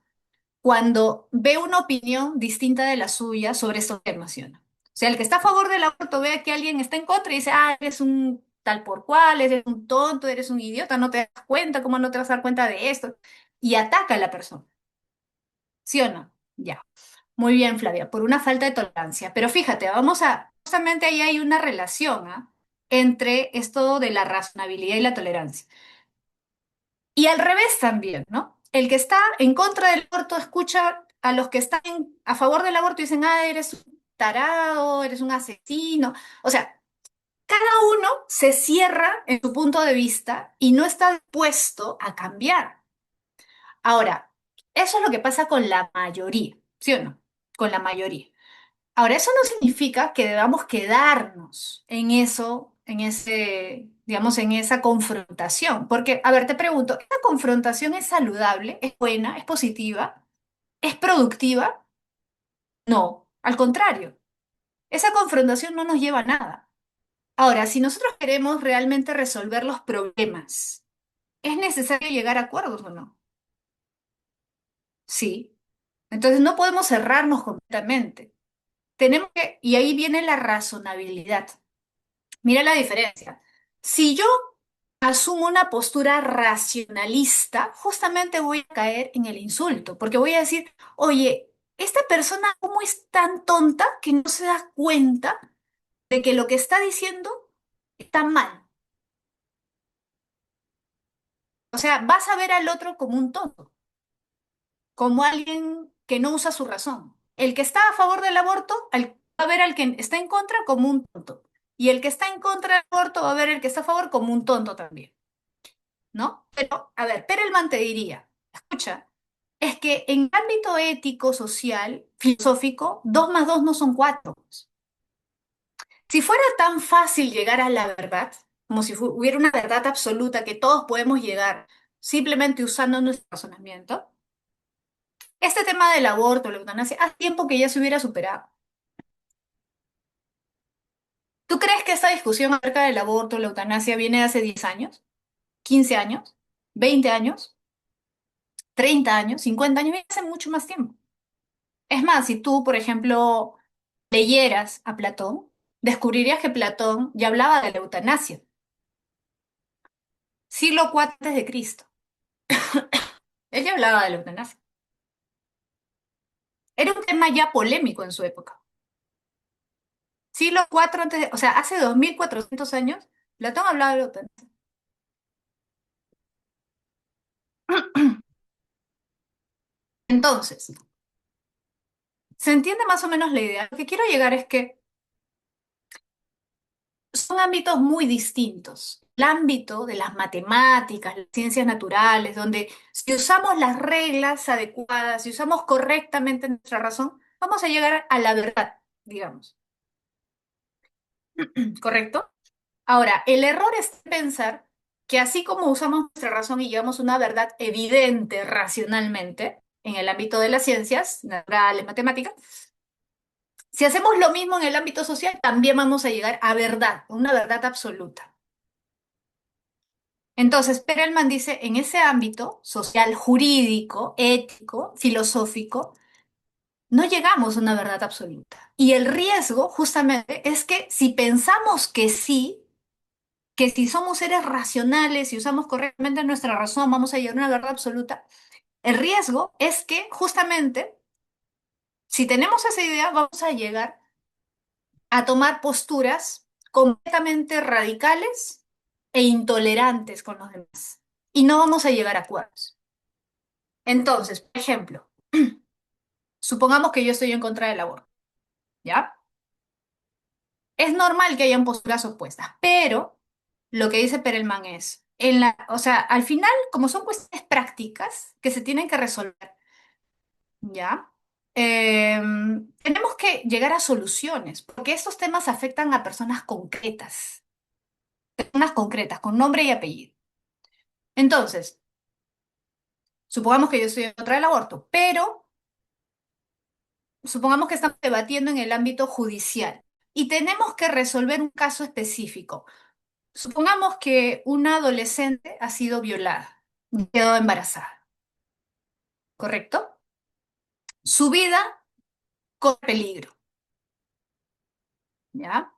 cuando ve una opinión distinta de la suya sobre esta afirmación. O sea, el que está a favor del aborto ve que alguien está en contra y dice, ah, eres un tal por cual, eres un tonto, eres un idiota, no te das cuenta, ¿cómo no te vas a dar cuenta de esto? Y ataca a la persona, ¿sí o no? Ya. Muy bien, Flavia, por una falta de tolerancia. Pero fíjate, justamente ahí hay una relación, ¿ah? Entre esto de la razonabilidad y la tolerancia. Y al revés también, ¿no? El que está en contra del aborto escucha a los que están a favor del aborto y dicen, ah, eres un tarado, eres un asesino. O sea, cada uno se cierra en su punto de vista y no está dispuesto a cambiar. Ahora, eso es lo que pasa con la mayoría, ¿sí o no? Con la mayoría. Ahora, eso no significa que debamos quedarnos en eso, en ese, digamos, en esa confrontación. Porque, a ver, te pregunto, ¿esta confrontación es saludable? ¿Es buena? ¿Es positiva? ¿Es productiva? No, al contrario. Esa confrontación no nos lleva a nada. Ahora, si nosotros queremos realmente resolver los problemas, ¿es necesario llegar a acuerdos o no? Sí. Entonces no podemos cerrarnos completamente. Y ahí viene la razonabilidad. Mira la diferencia. Si yo asumo una postura racionalista, justamente voy a caer en el insulto, porque voy a decir, oye, esta persona, ¿cómo es tan tonta que no se da cuenta de que lo que está diciendo está mal? O sea, vas a ver al otro como un tonto, como alguien que no usa su razón. El que está a favor del aborto va a ver al que está en contra como un tonto. Y el que está en contra del aborto va a ver al que está a favor como un tonto también. ¿No? Pero, a ver, Perelman te diría, escucha, es que en el ámbito ético, social, filosófico, 2 más 2 no son 4. Si fuera tan fácil llegar a la verdad, como si hubiera una verdad absoluta que todos podemos llegar simplemente usando nuestro razonamiento, este tema del aborto, la eutanasia, hace tiempo que ya se hubiera superado. ¿Tú crees que esta discusión acerca del aborto, la eutanasia, viene de hace 10 años, 15 años, 20 años, 30 años, 50 años? Viene hace mucho más tiempo. Es más, si tú, por ejemplo, leyeras a Platón, descubrirías que Platón ya hablaba de la eutanasia, siglo IV antes de Cristo. Él ya hablaba de la eutanasia. Era un tema ya polémico en su época. Siglo IV antes de, o sea, hace 2400 años, Platón hablaba de la eutanasia. Entonces, ¿se entiende más o menos la idea? Lo que quiero llegar es que son ámbitos muy distintos. El ámbito de las matemáticas, las ciencias naturales, donde si usamos las reglas adecuadas, si usamos correctamente nuestra razón, vamos a llegar a la verdad, digamos. ¿Correcto? Ahora, el error es pensar que así como usamos nuestra razón y llevamos una verdad evidente racionalmente en el ámbito de las ciencias naturales, matemáticas, si hacemos lo mismo en el ámbito social, también vamos a llegar a verdad, una verdad absoluta. Entonces, Perelman dice, en ese ámbito social, jurídico, ético, filosófico, no llegamos a una verdad absoluta. Y el riesgo, justamente, es que si pensamos que sí, que si somos seres racionales y usamos correctamente nuestra razón, vamos a llegar a una verdad absoluta, el riesgo es que justamente, si tenemos esa idea, vamos a llegar a tomar posturas completamente radicales e intolerantes con los demás. Y no vamos a llegar a acuerdos. Entonces, por ejemplo, supongamos que yo estoy en contra del aborto, ¿ya? Es normal que hayan posturas opuestas, pero lo que dice Perelman es, o sea, al final, como son cuestiones prácticas que se tienen que resolver, ¿ya? Tenemos que llegar a soluciones, porque estos temas afectan a personas concretas, con nombre y apellido. Entonces, supongamos que yo estoy en contra del aborto, pero supongamos que estamos debatiendo en el ámbito judicial y tenemos que resolver un caso específico. Supongamos que una adolescente ha sido violada, quedó embarazada, ¿correcto? Su vida corre peligro, ¿ya?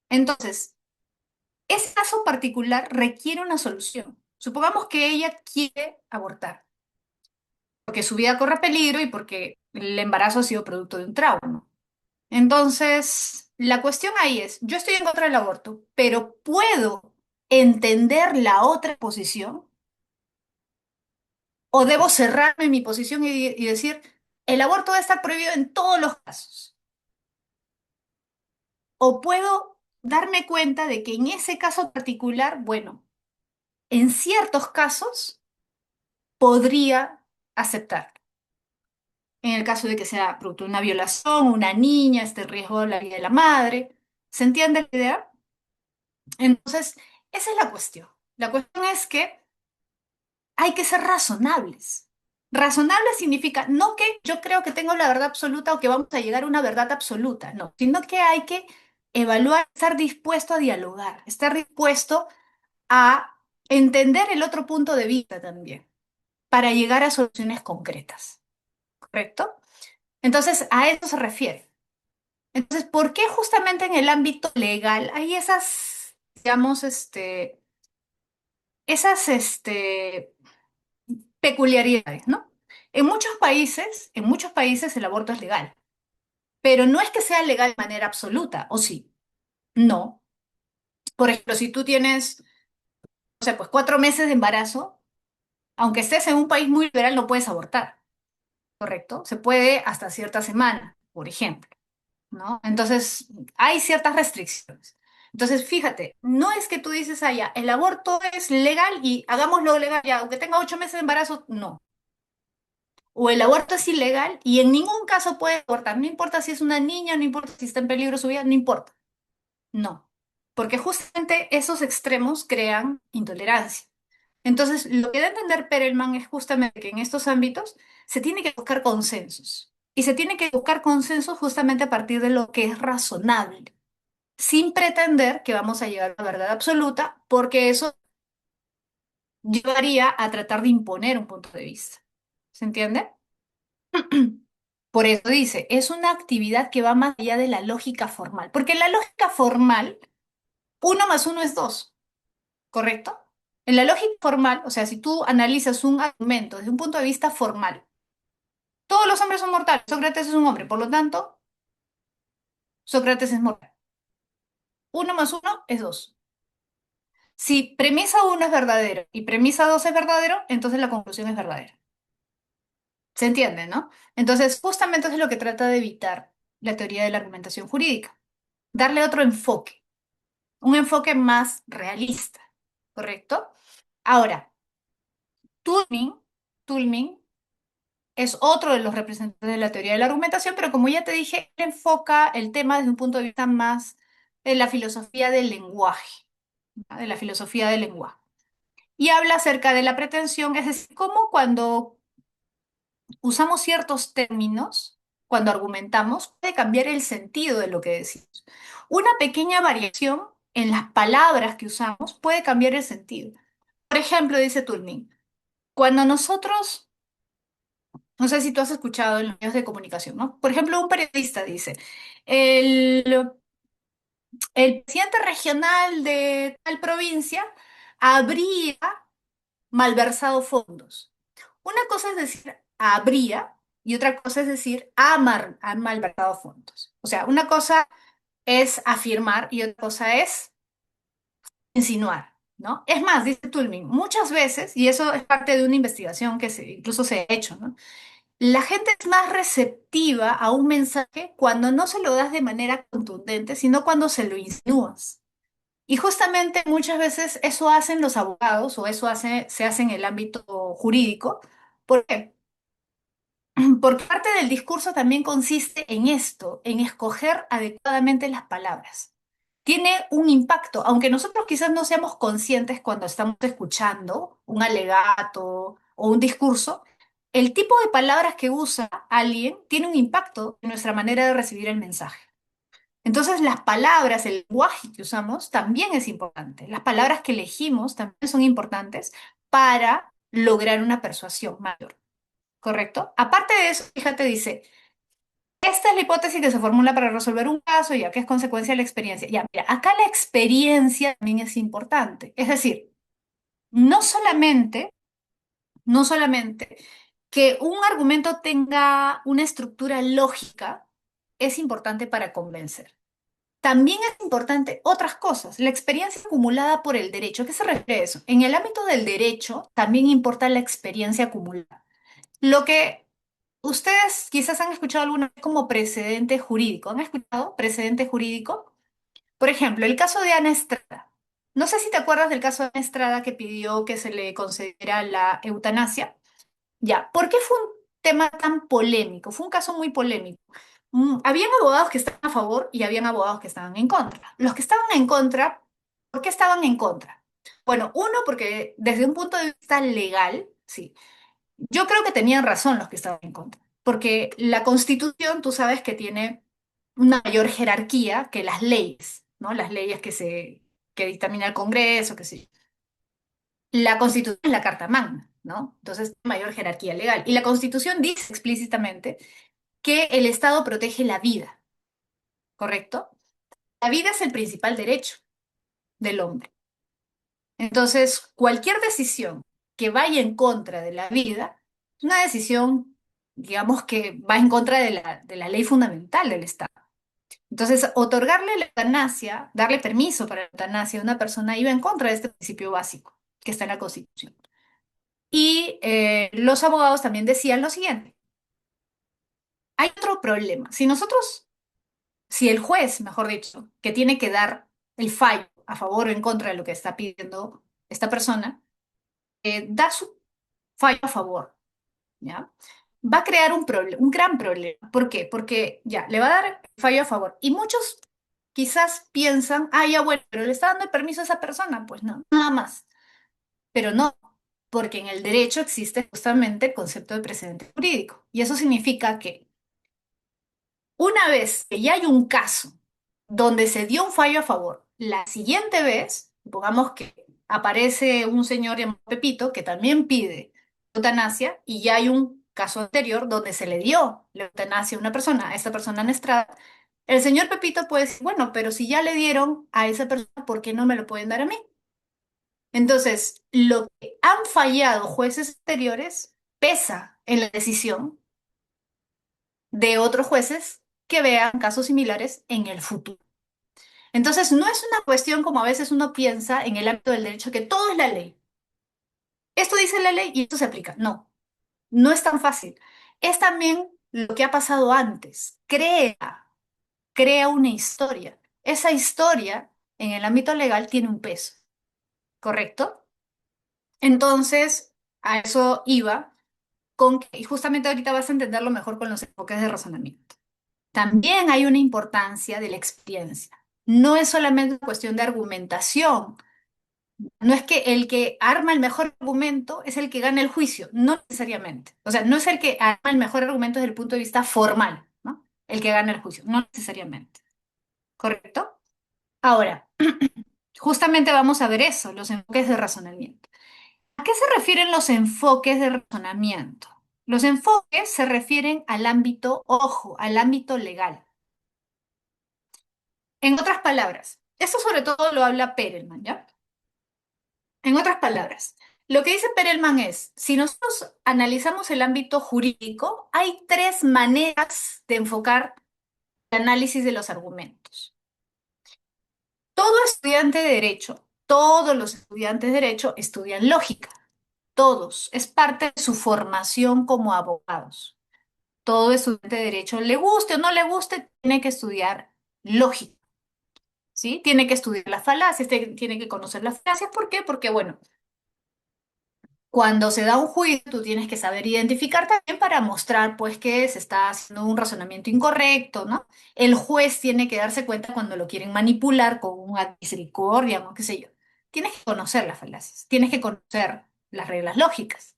Entonces, ese caso particular requiere una solución. Supongamos que ella quiere abortar, porque su vida corre peligro y porque el embarazo ha sido producto de un trauma. Entonces, la cuestión ahí es, yo estoy en contra del aborto, pero ¿puedo entender la otra posición? ¿O debo cerrarme en mi posición y decir, el aborto debe estar prohibido en todos los casos? ¿O puedo darme cuenta de que en ese caso particular, bueno, en ciertos casos podría aceptar? En el caso de que sea producto de una violación, una niña, esté en riesgo de la vida de la madre. ¿Se entiende la idea? Entonces, esa es la cuestión. La cuestión es que hay que ser razonables. Razonable significa no que yo creo que tengo la verdad absoluta o que vamos a llegar a una verdad absoluta, no, sino que hay que evaluar, estar dispuesto a dialogar, estar dispuesto a entender el otro punto de vista también, para llegar a soluciones concretas, ¿correcto? Entonces, a eso se refiere. Entonces, ¿por qué justamente en el ámbito legal hay esas, digamos, peculiaridades, ¿no? En muchos países el aborto es legal, pero no es que sea legal de manera absoluta, ¿o sí? No. Por ejemplo, si tú tienes, o sea, pues 4 meses de embarazo, aunque estés en un país muy liberal, no puedes abortar, ¿correcto? Se puede hasta cierta semana, por ejemplo, ¿no? Entonces, hay ciertas restricciones. Entonces, fíjate, no es que tú dices, ya, el aborto es legal y hagámoslo legal, ya, aunque tenga 8 meses de embarazo, no. O el aborto es ilegal y en ningún caso puede abortar. No importa si es una niña, no importa si está en peligro su vida, no importa. No. Porque justamente esos extremos crean intolerancia. Entonces, lo que da a entender Perelman es justamente que en estos ámbitos se tiene que buscar consensos. Y se tiene que buscar consensos justamente a partir de lo que es razonable, sin pretender que vamos a llegar a la verdad absoluta, porque eso llevaría a tratar de imponer un punto de vista. ¿Se entiende? Por eso dice, es una actividad que va más allá de la lógica formal, porque en la lógica formal, 1 más 1 es 2, ¿correcto? En la lógica formal, o sea, si tú analizas un argumento desde un punto de vista formal, todos los hombres son mortales, Sócrates es un hombre, por lo tanto, Sócrates es mortal. 1 más 1 es 2. Si premisa 1 es verdadero y premisa 2 es verdadero, entonces la conclusión es verdadera. ¿Se entiende, no? Entonces, justamente eso es lo que trata de evitar la teoría de la argumentación jurídica, darle otro enfoque. Un enfoque más realista, ¿correcto? Ahora, Turing, Turing es otro de los representantes de la teoría de la argumentación, pero como ya te dije, él enfoca el tema desde un punto de vista más de la filosofía del lenguaje, ¿no? De la filosofía del lenguaje. Y habla acerca de la pretensión, es decir, cómo cuando usamos ciertos términos, cuando argumentamos, puede cambiar el sentido de lo que decimos. Una pequeña variación en las palabras que usamos puede cambiar el sentido. Por ejemplo, dice Tulmin, cuando nosotros, no sé si tú has escuchado en los medios de comunicación, ¿no? Por ejemplo, un periodista dice, el, el presidente regional de tal provincia habría malversado fondos. Una cosa es decir habría y otra cosa es decir ha malversado fondos. O sea, una cosa es afirmar y otra cosa es insinuar, ¿no? Es más, dice Tulmin, muchas veces, y eso es parte de una investigación que incluso se ha hecho, ¿no? La gente es más receptiva a un mensaje cuando no se lo das de manera contundente, sino cuando se lo insinúas. Y justamente muchas veces eso hacen los abogados o se hace en el ámbito jurídico. ¿Por qué? Porque parte del discurso también consiste en esto, en escoger adecuadamente las palabras. Tiene un impacto, aunque nosotros quizás no seamos conscientes cuando estamos escuchando un alegato o un discurso, el tipo de palabras que usa alguien tiene un impacto en nuestra manera de recibir el mensaje. Entonces, las palabras, el lenguaje que usamos también es importante. Las palabras que elegimos también son importantes para lograr una persuasión mayor. ¿Correcto? Aparte de eso, fíjate, dice, esta es la hipótesis que se formula para resolver un caso, ya que es consecuencia de la experiencia. Ya, mira, acá la experiencia también es importante. Es decir, no solamente, no solamente que un argumento tenga una estructura lógica es importante para convencer. También es importante otras cosas, la experiencia acumulada por el derecho. ¿A qué se refiere eso? En el ámbito del derecho también importa la experiencia acumulada. Lo que ustedes quizás han escuchado alguna vez como precedente jurídico. ¿Han escuchado precedente jurídico? Por ejemplo, el caso de Ana Estrada. No sé si te acuerdas del caso de Ana Estrada que pidió que se le concediera la eutanasia. Ya, ¿por qué fue un tema tan polémico? Fue un caso muy polémico. Habían abogados que estaban a favor y habían abogados que estaban en contra. Los que estaban en contra, ¿por qué estaban en contra? Bueno, uno, porque desde un punto de vista legal, sí, yo creo que tenían razón los que estaban en contra, porque la Constitución, tú sabes que tiene una mayor jerarquía que las leyes, ¿no? Las leyes que dictamina el Congreso, que sí. La Constitución es la Carta Magna, ¿no? Entonces, mayor jerarquía legal. Y la Constitución dice explícitamente que el Estado protege la vida, ¿correcto? La vida es el principal derecho del hombre. Entonces, cualquier decisión que vaya en contra de la vida es una decisión, digamos, que va en contra de la ley fundamental del Estado. Entonces, otorgarle la eutanasia, darle permiso para la eutanasia a una persona iba en contra de este principio básico que está en la Constitución. Y los abogados también decían lo siguiente, hay otro problema. Si el juez, mejor dicho, que tiene que dar el fallo a favor o en contra de lo que está pidiendo esta persona, da su fallo a favor, ¿ya? Va a crear un gran problema. ¿Por qué? Porque ya, le va a dar el fallo a favor. Y muchos quizás piensan, ah, ya bueno, pero le está dando el permiso a esa persona. Pues no, nada más. Pero no, porque en el derecho existe justamente el concepto de precedente jurídico. Y eso significa que una vez que ya hay un caso donde se dio un fallo a favor, la siguiente vez, supongamos que aparece un señor llamado Pepito que también pide eutanasia y ya hay un caso anterior donde se le dio la eutanasia a una persona, a esa persona en estrada, el señor Pepito puede decir, bueno, pero si ya le dieron a esa persona, ¿por qué no me lo pueden dar a mí? Entonces, lo que han fallado jueces anteriores pesa en la decisión de otros jueces que vean casos similares en el futuro. Entonces, no es una cuestión como a veces uno piensa en el ámbito del derecho, que todo es la ley. Esto dice la ley y esto se aplica. No, no es tan fácil. Es también lo que ha pasado antes. Crea una historia. Esa historia en el ámbito legal tiene un peso, ¿correcto? Entonces, a eso iba y justamente ahorita vas a entenderlo mejor con los enfoques de razonamiento. También hay una importancia de la experiencia. No es solamente una cuestión de argumentación. No es que el que arma el mejor argumento es el que gana el juicio, no necesariamente. O sea, no es el que arma el mejor argumento desde el punto de vista formal, ¿no? El que gana el juicio, no necesariamente. ¿Correcto? Ahora, justamente vamos a ver eso, los enfoques de razonamiento. ¿A qué se refieren los enfoques de razonamiento? Los enfoques se refieren al ámbito, ojo, al ámbito legal. En otras palabras, eso sobre todo lo habla Perelman, ¿ya? En otras palabras, lo que dice Perelman es, si nosotros analizamos el ámbito jurídico, hay tres maneras de enfocar el análisis de los argumentos. Todo estudiante de derecho, todos los estudiantes de derecho estudian lógica, todos, es parte de su formación como abogados. Todo estudiante de derecho, le guste o no le guste, tiene que estudiar lógica, ¿sí? Tiene que estudiar las falacias, tiene que conocer las falacias. ¿Por qué? Porque, bueno, cuando se da un juicio, tú tienes que saber identificar también para mostrar, pues, que se está haciendo un razonamiento incorrecto, ¿no? El juez tiene que darse cuenta cuando lo quieren manipular con una misericordia, o qué sé yo. Tienes que conocer las falacias, tienes que conocer las reglas lógicas.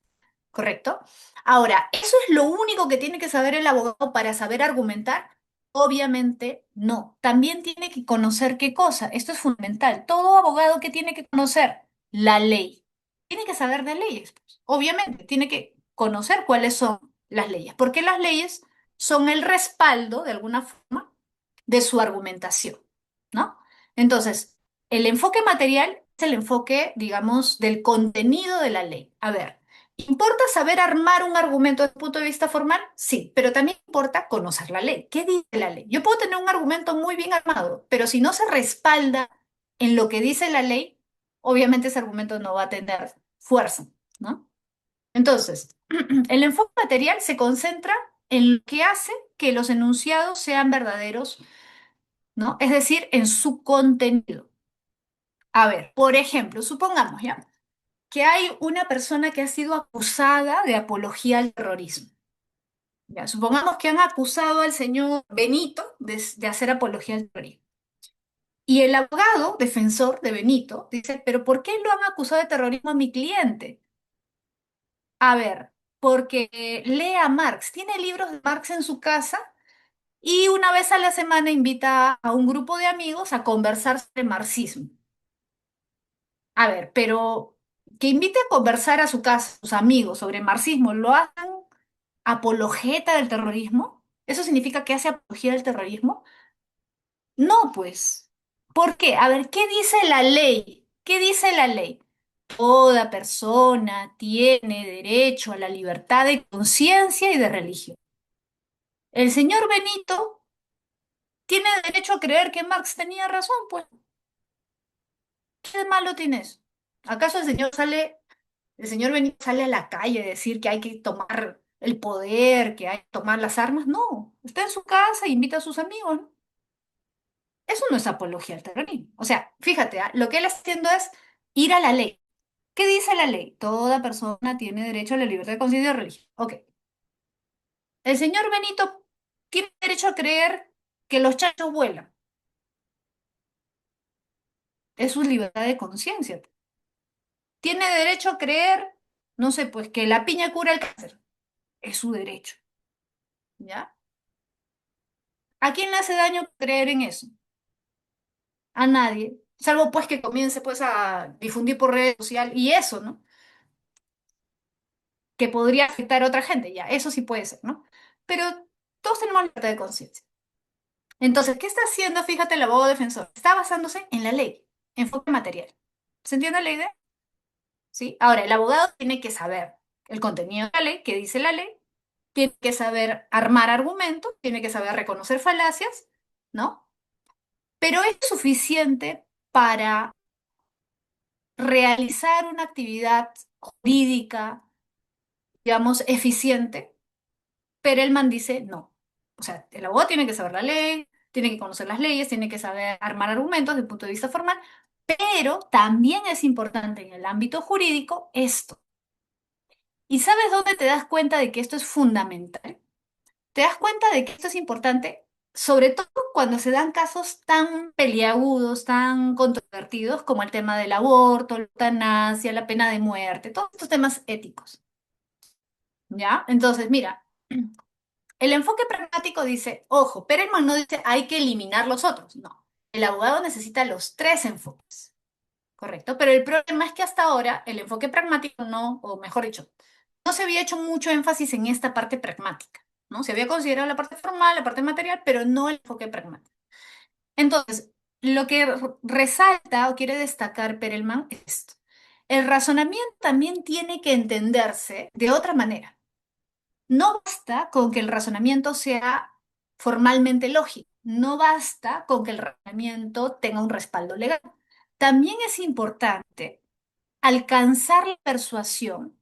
¿Correcto? Ahora, ¿eso es lo único que tiene que saber el abogado para saber argumentar? Obviamente no. También tiene que conocer qué cosa. Esto es fundamental. Todo abogado que tiene que conocer la ley. Tiene que saber de leyes, pues. Obviamente, tiene que conocer cuáles son las leyes, porque las leyes son el respaldo, de alguna forma, de su argumentación, ¿no? Entonces, el enfoque material es el enfoque, digamos, del contenido de la ley. A ver. ¿Importa saber armar un argumento desde el punto de vista formal? Sí, pero también importa conocer la ley. ¿Qué dice la ley? Yo puedo tener un argumento muy bien armado, pero si no se respalda en lo que dice la ley, obviamente ese argumento no va a tener fuerza, ¿no? Entonces, el enfoque material se concentra en lo que hace que los enunciados sean verdaderos, ¿no? Es decir, en su contenido. A ver, por ejemplo, supongamos ya que hay una persona que ha sido acusada de apología al terrorismo. Ya, supongamos que han acusado al señor Benito de hacer apología al terrorismo. Y el abogado defensor de Benito dice, pero ¿por qué lo han acusado de terrorismo a mi cliente? A ver, porque lee a Marx, tiene libros de Marx en su casa y una vez a la semana invita a un grupo de amigos a conversar sobre marxismo. A ver, pero que invite a conversar a su casa, a sus amigos sobre marxismo, ¿lo hacen apologeta del terrorismo? ¿Eso significa que hace apología del terrorismo? No, pues. ¿Por qué? A ver, ¿qué dice la ley? ¿Qué dice la ley? Toda persona tiene derecho a la libertad de conciencia y de religión. El señor Benito tiene derecho a creer que Marx tenía razón, pues. ¿Qué de malo tiene eso? ¿Acaso el señor Benito sale a la calle a decir que hay que tomar el poder, que hay que tomar las armas? No, está en su casa e invita a sus amigos, ¿no? Eso no es apología al terrorismo. O sea, fíjate, ¿ah? Lo que él está haciendo es ir a la ley. ¿Qué dice la ley? Toda persona tiene derecho a la libertad de conciencia y de religión. Ok. El señor Benito tiene derecho a creer que los chachos vuelan. Es su libertad de conciencia. Tiene derecho a creer, no sé, pues que la piña cura el cáncer. Es su derecho. ¿Ya? ¿A quién le hace daño creer en eso? A nadie. Salvo pues que comience pues a difundir por redes sociales y eso, ¿no? Que podría afectar a otra gente, ya, eso sí puede ser, ¿no? Pero todos tenemos libertad de conciencia. Entonces, ¿qué está haciendo? Fíjate, el abogado defensor. Está basándose en la ley, enfoque material. ¿Se entiende la idea? ¿Sí? Ahora, el abogado tiene que saber el contenido de la ley, qué dice la ley, tiene que saber armar argumentos, tiene que saber reconocer falacias, ¿no? Pero es suficiente para realizar una actividad jurídica, digamos, eficiente. Perelman dice no. O sea, el abogado tiene que saber la ley, tiene que conocer las leyes, tiene que saber armar argumentos desde el punto de vista formal, pero también es importante en el ámbito jurídico esto. ¿Y sabes dónde te das cuenta de que esto es fundamental? Te das cuenta de que esto es importante, sobre todo cuando se dan casos tan peliagudos, tan controvertidos como el tema del aborto, la eutanasia, la pena de muerte, todos estos temas éticos. ¿Ya? Entonces, mira. El enfoque pragmático dice, ojo, Perelman no dice hay que eliminar los otros. No, el abogado necesita los tres enfoques. Correcto, pero el problema es que hasta ahora el enfoque pragmático no, o mejor dicho, no se había hecho mucho énfasis en esta parte pragmática, ¿no? Se había considerado la parte formal, la parte material, pero no el enfoque pragmático. Entonces, lo que resalta o quiere destacar Perelman es esto. El razonamiento también tiene que entenderse de otra manera. No basta con que el razonamiento sea formalmente lógico, no basta con que el razonamiento tenga un respaldo legal. También es importante alcanzar la persuasión,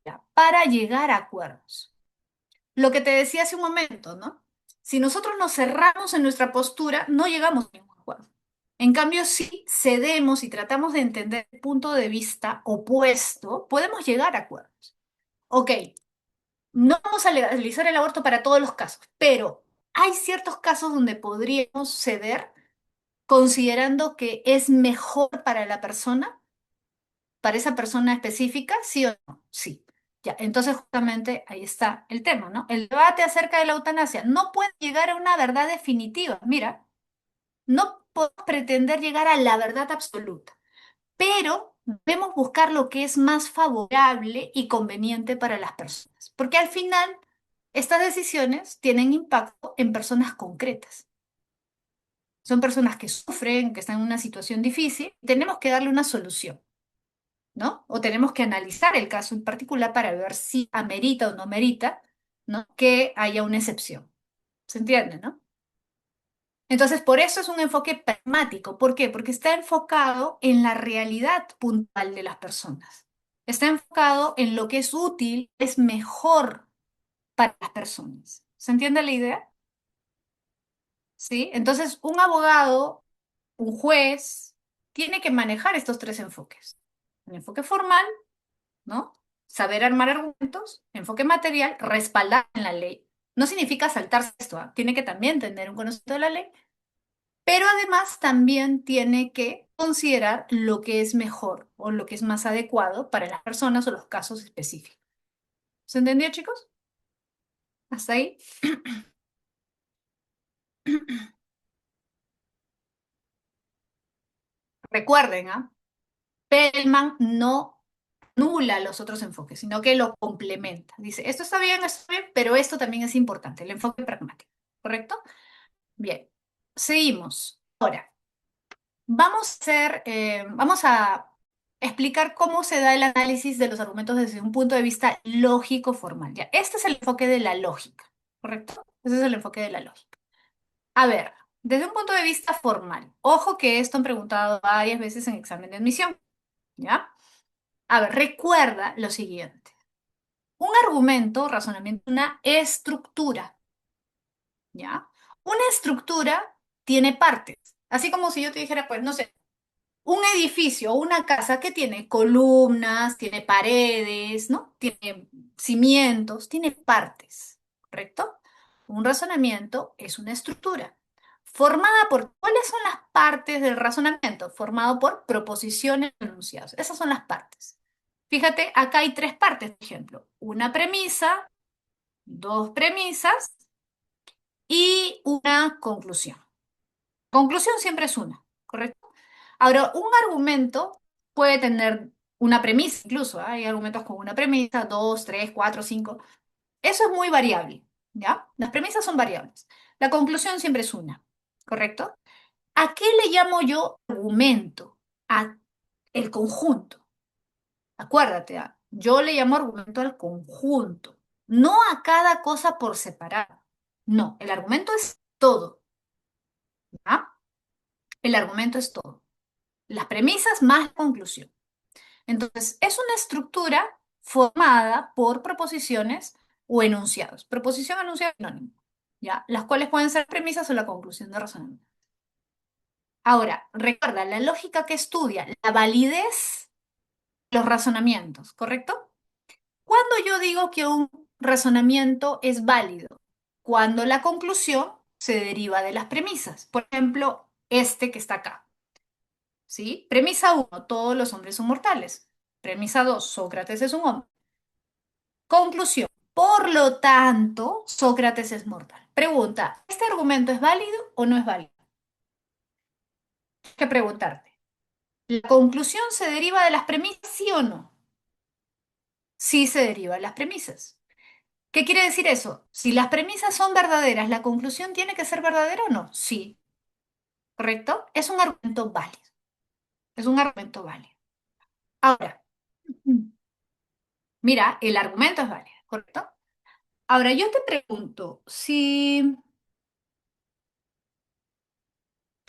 ¿ya?, para llegar a acuerdos. Lo que te decía hace un momento, ¿no? Si nosotros nos cerramos en nuestra postura, no llegamos a ningún acuerdo. En cambio, si cedemos y tratamos de entender el punto de vista opuesto, podemos llegar a acuerdos. Ok, no vamos a legalizar el aborto para todos los casos, pero hay ciertos casos donde podríamos ceder considerando que es mejor para la persona, para esa persona específica, sí o no. Sí. Ya, entonces justamente ahí está el tema, ¿no? El debate acerca de la eutanasia no puede llegar a una verdad definitiva. Mira, no podemos pretender llegar a la verdad absoluta, pero debemos buscar lo que es más favorable y conveniente para las personas, porque al final estas decisiones tienen impacto en personas concretas. Son personas que sufren, que están en una situación difícil, y tenemos que darle una solución, ¿no? O tenemos que analizar el caso en particular para ver si amerita o no amerita, ¿no?, que haya una excepción. ¿Se entiende, no? Entonces, por eso es un enfoque pragmático. ¿Por qué? Porque está enfocado en la realidad puntual de las personas. Está enfocado en lo que es útil, es mejor para las personas. ¿Se entiende la idea? ¿Sí? Entonces, un abogado, un juez, tiene que manejar estos tres enfoques. Un enfoque formal, ¿no? Saber armar argumentos, enfoque material, respaldar en la ley. No significa saltarse esto, ¿ah? Tiene que también tener un conocimiento de la ley, pero además también tiene que considerar lo que es mejor o lo que es más adecuado para las personas o los casos específicos. ¿Se entendió, chicos? ¿Hasta ahí? Recuerden, ¿ah? Perelman no anula los otros enfoques, sino que lo complementa. Dice, esto está bien, pero esto también es importante, el enfoque pragmático, ¿correcto? Bien, seguimos. Ahora, vamos a explicar cómo se da el análisis de los argumentos desde un punto de vista lógico formal. Ya, este es el enfoque de la lógica, ¿correcto? Ese es el enfoque de la lógica. A ver, desde un punto de vista formal, ojo que esto han preguntado varias veces en examen de admisión, ¿ya? A ver, recuerda lo siguiente. Un argumento, razonamiento, una estructura, ¿ya? Una estructura tiene partes. Así como si yo te dijera, pues, no sé, un edificio o una casa que tiene columnas, tiene paredes, ¿no? Tiene cimientos, tiene partes, ¿correcto? Un razonamiento es una estructura formada por, ¿cuáles son las partes del razonamiento? Formado por proposiciones y enunciados. Esas son las partes. Fíjate, acá hay tres partes, por ejemplo. Una premisa, dos premisas y una conclusión. Conclusión siempre es una, ¿correcto? Ahora, un argumento puede tener una premisa, incluso, ¿ah? Hay argumentos con una premisa, dos, tres, cuatro, cinco. Eso es muy variable, ¿ya? Las premisas son variables. La conclusión siempre es una, ¿correcto? ¿A qué le llamo yo argumento? A el conjunto. Acuérdate, ¿ah? Yo le llamo argumento al conjunto, no a cada cosa por separado. No, el argumento es todo, ¿ya? El argumento es todo. Las premisas más la conclusión. Entonces, es una estructura formada por proposiciones o enunciados. Proposición, enunciado, sinónimo, ¿ya? Las cuales pueden ser premisas o la conclusión de razonamiento. Ahora, recuerda, la lógica que estudia la validez de los razonamientos, ¿correcto? ¿Cuándo yo digo que un razonamiento es válido? Cuando la conclusión se deriva de las premisas. Por ejemplo, este que está acá. ¿Sí? Premisa uno, todos los hombres son mortales. Premisa 2, Sócrates es un hombre. Conclusión, por lo tanto, Sócrates es mortal. Pregunta, ¿este argumento es válido o no es válido? Hay que preguntarte. ¿La conclusión se deriva de las premisas, sí o no? Sí se deriva de las premisas. ¿Qué quiere decir eso? Si las premisas son verdaderas, ¿la conclusión tiene que ser verdadera o no? Sí, ¿correcto? Es un argumento válido. Es un argumento válido. Ahora, mira, el argumento es válido, ¿correcto? Ahora, yo te pregunto, si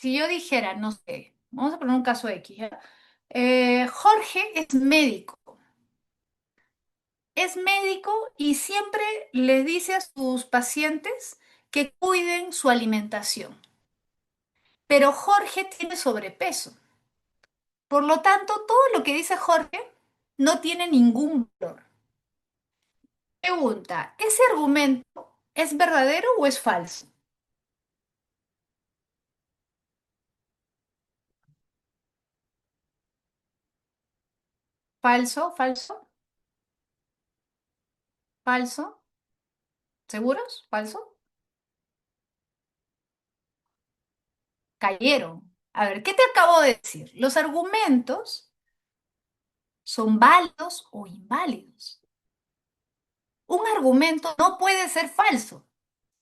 yo dijera, no sé, vamos a poner un caso X, ¿ya? Jorge es médico y siempre les dice a sus pacientes que cuiden su alimentación, pero Jorge tiene sobrepeso. Por lo tanto, todo lo que dice Jorge no tiene ningún valor. Pregunta, ¿ese argumento es verdadero o es falso? Falso, falso, falso. ¿Seguros? ¿Falso? Cayeron. A ver, ¿qué te acabo de decir? Los argumentos son válidos o inválidos. Un argumento no puede ser falso.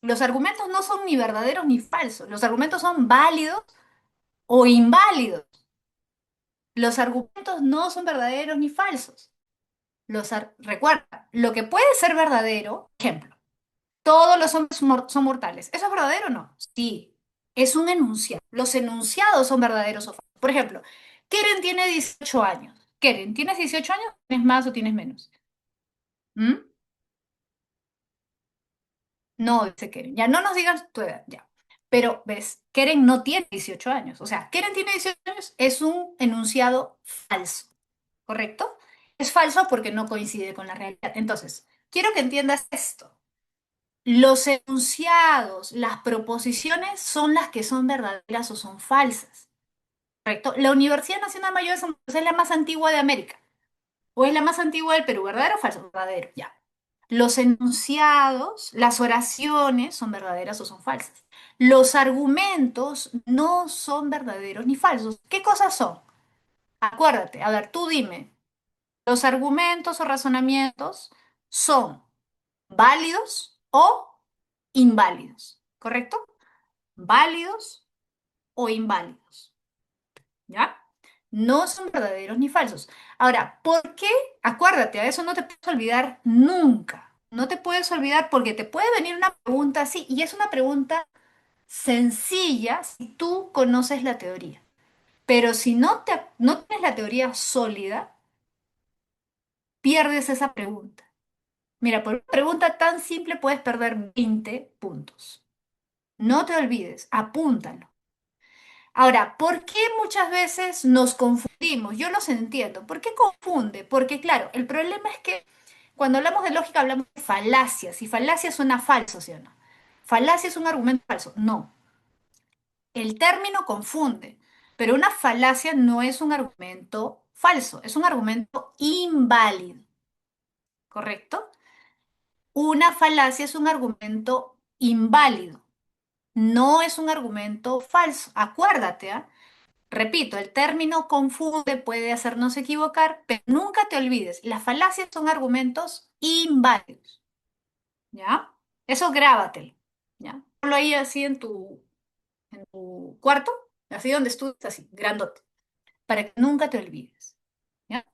Los argumentos no son ni verdaderos ni falsos. Los argumentos son válidos o inválidos. Los argumentos no son verdaderos ni falsos. Recuerda, lo que puede ser verdadero, ejemplo, todos los hombres son mortales. ¿Eso es verdadero o no? Sí, es un enunciado. Los enunciados son verdaderos o falsos. Por ejemplo, Keren tiene 18 años. Keren, ¿tienes 18 años? ¿Tienes más o tienes menos? ¿Mm? No, dice Keren. Ya no nos digas tu edad, ya. Pero, ¿ves? Keren no tiene 18 años. O sea, Keren tiene 18 años es un enunciado falso, ¿correcto? Es falso porque no coincide con la realidad. Entonces, quiero que entiendas esto. Los enunciados, las proposiciones son las que son verdaderas o son falsas, ¿correcto? La Universidad Nacional Mayor de San Marcos es la más antigua de América, o es la más antigua del Perú, ¿verdadero o falso? Verdadero, ya. Los enunciados, las oraciones son verdaderas o son falsas. Los argumentos no son verdaderos ni falsos. ¿Qué cosas son? Acuérdate, a ver, tú dime, los argumentos o razonamientos son válidos o inválidos, ¿correcto? Válidos o inválidos, ¿ya? No son verdaderos ni falsos. Ahora, ¿por qué? Acuérdate, a eso no te puedes olvidar nunca. No te puedes olvidar porque te puede venir una pregunta así y es una pregunta sencilla si tú conoces la teoría. Pero si no tienes la teoría sólida, pierdes esa pregunta. Mira, por una pregunta tan simple puedes perder 20 puntos. No te olvides, apúntalo. Ahora, ¿por qué muchas veces nos confundimos? Yo los entiendo. ¿Por qué confunde? Porque claro, el problema es que cuando hablamos de lógica hablamos de falacias y falacia suena falso, ¿sí o no? Falacia es un argumento falso. No, el término confunde, pero una falacia no es un argumento falso, es un argumento inválido, ¿correcto? Una falacia es un argumento inválido, no es un argumento falso. Acuérdate, ¿ah? Repito, el término confunde puede hacernos equivocar, pero nunca te olvides, las falacias son argumentos inválidos, ¿ya? Eso grábatelo, ¿ya? Ponlo ahí así en tu cuarto, así donde estudias, así, grandote, para que nunca te olvides, ¿ya?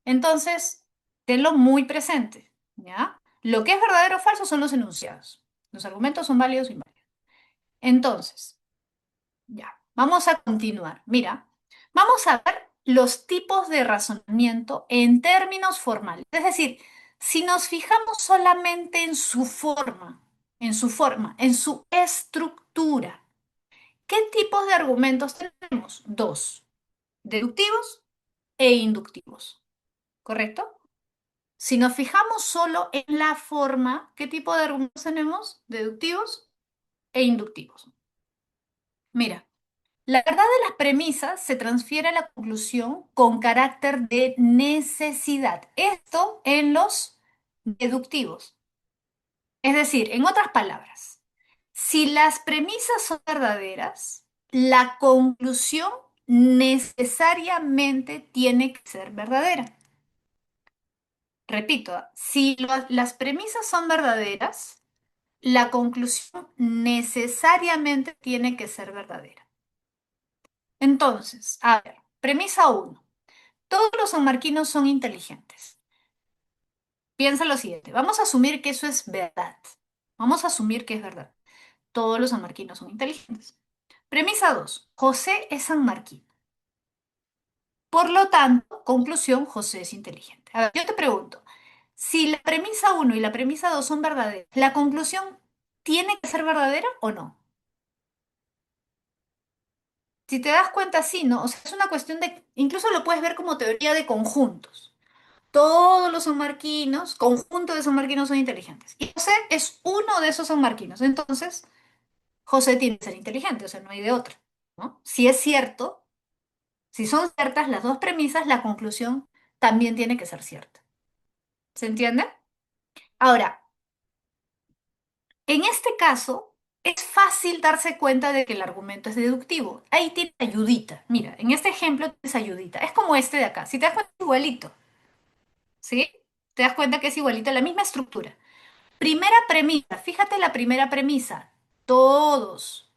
Entonces, tenlo muy presente, ¿ya? Lo que es verdadero o falso son los enunciados. Los argumentos son válidos o inválidos. Entonces, ya, vamos a continuar. Mira, vamos a ver los tipos de razonamiento en términos formales. Es decir, si nos fijamos solamente en su estructura, ¿qué tipos de argumentos tenemos? Dos, deductivos e inductivos, ¿correcto? Si nos fijamos solo en la forma, ¿qué tipo de argumentos tenemos? Deductivos e inductivos. Mira. La verdad de las premisas se transfiere a la conclusión con carácter de necesidad. Esto en los deductivos. Es decir, en otras palabras, si las premisas son verdaderas, la conclusión necesariamente tiene que ser verdadera. Repito, si las premisas son verdaderas, la conclusión necesariamente tiene que ser verdadera. Entonces, a ver, premisa uno. Todos los sanmarquinos son inteligentes. Piensa lo siguiente, vamos a asumir que eso es verdad. Vamos a asumir que es verdad. Todos los sanmarquinos son inteligentes. Premisa 2. José es sanmarquino. Por lo tanto, conclusión, José es inteligente. A ver, yo te pregunto, si la premisa uno y la premisa 2 son verdaderas, ¿la conclusión tiene que ser verdadera o no? Si te das cuenta, sí, ¿no? O sea, es una cuestión de, incluso lo puedes ver como teoría de conjuntos. Todos los sanmarquinos, conjunto de sanmarquinos son inteligentes. Y José es uno de esos sanmarquinos. Entonces, José tiene que ser inteligente, o sea, no hay de otra, ¿no? Si es cierto, si son ciertas las dos premisas, la conclusión también tiene que ser cierta. ¿Se entiende? Ahora, en este caso, es fácil darse cuenta de que el argumento es deductivo. Ahí tiene ayudita. Mira, en este ejemplo tienes ayudita. Es como este de acá. Si te das cuenta, es igualito. ¿Sí? Te das cuenta que es igualito, la misma estructura. Primera premisa. Fíjate la primera premisa. Todos,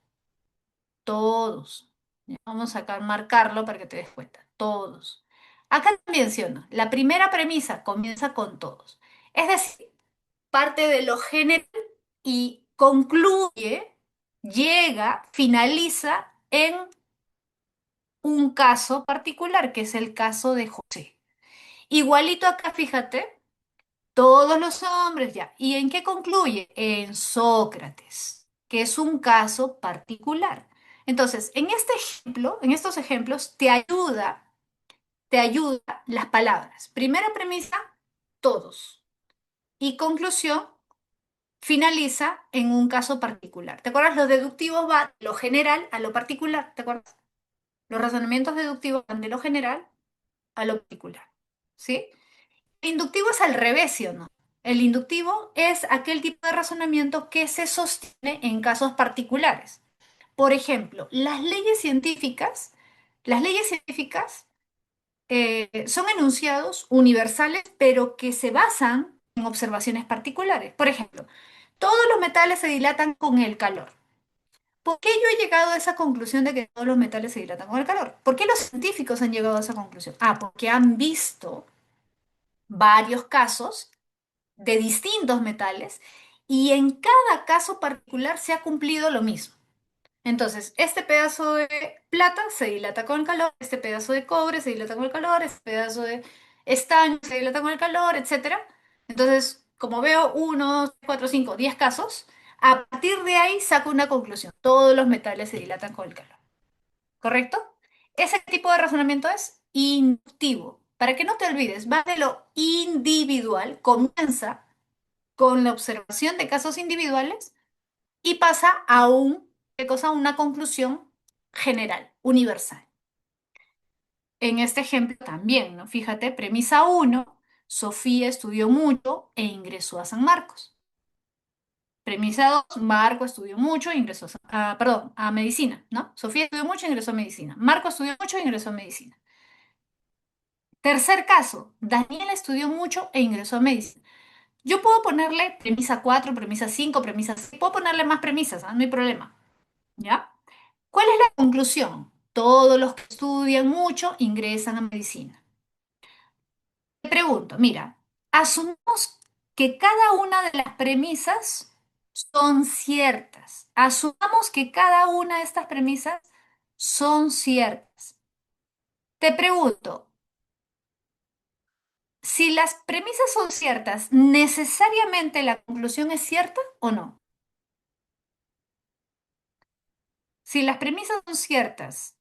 todos. Ya, vamos a acá marcarlo para que te des cuenta. Todos. Acá también menciono. La primera premisa comienza con todos. Es decir, parte de lo general y concluye, llega, finaliza en un caso particular, que es el caso de José. Igualito acá, fíjate, todos los hombres ya. ¿Y en qué concluye? En Sócrates, que es un caso particular. Entonces, en este ejemplo, en estos ejemplos, te ayuda las palabras. Primera premisa, todos. Y conclusión, finaliza en un caso particular. ¿Te acuerdas? Los deductivos van de lo general a lo particular. ¿Te acuerdas? Los razonamientos deductivos van de lo general a lo particular. ¿Sí? El inductivo es al revés, ¿sí o no? El inductivo es aquel tipo de razonamiento que se sostiene en casos particulares. Por ejemplo, las leyes científicas son enunciados universales, pero que se basan en observaciones particulares. Por ejemplo, todos los metales se dilatan con el calor. ¿Por qué yo he llegado a esa conclusión de que todos los metales se dilatan con el calor? ¿Por qué los científicos han llegado a esa conclusión? Ah, porque han visto varios casos de distintos metales y en cada caso particular se ha cumplido lo mismo. Entonces, este pedazo de plata se dilata con el calor, este pedazo de cobre se dilata con el calor, este pedazo de estaño se dilata con el calor, etcétera. Entonces, como veo 1, 2, 3, 4, 5, 10 casos, a partir de ahí saco una conclusión. Todos los metales se dilatan con el calor. ¿Correcto? Ese tipo de razonamiento es inductivo. Para que no te olvides, va de lo individual, comienza con la observación de casos individuales y pasa a ¿qué cosa? Una conclusión general, universal. En este ejemplo también, ¿no? Fíjate, premisa uno: Sofía estudió mucho e ingresó a San Marcos. Premisa 2: Marco estudió mucho e ingresó perdón, a medicina, ¿no? Sofía estudió mucho e ingresó a medicina. Marco estudió mucho e ingresó a medicina. Tercer caso: Daniela estudió mucho e ingresó a medicina. Yo puedo ponerle premisa 4, premisa 5, premisa 6, puedo ponerle más premisas, ¿ah? No hay problema, ¿ya? ¿Cuál es la conclusión? Todos los que estudian mucho ingresan a medicina. Te pregunto, mira, asumamos que cada una de las premisas son ciertas. Asumamos que cada una de estas premisas son ciertas. Te pregunto, si las premisas son ciertas, ¿necesariamente la conclusión es cierta o no? Si las premisas son ciertas,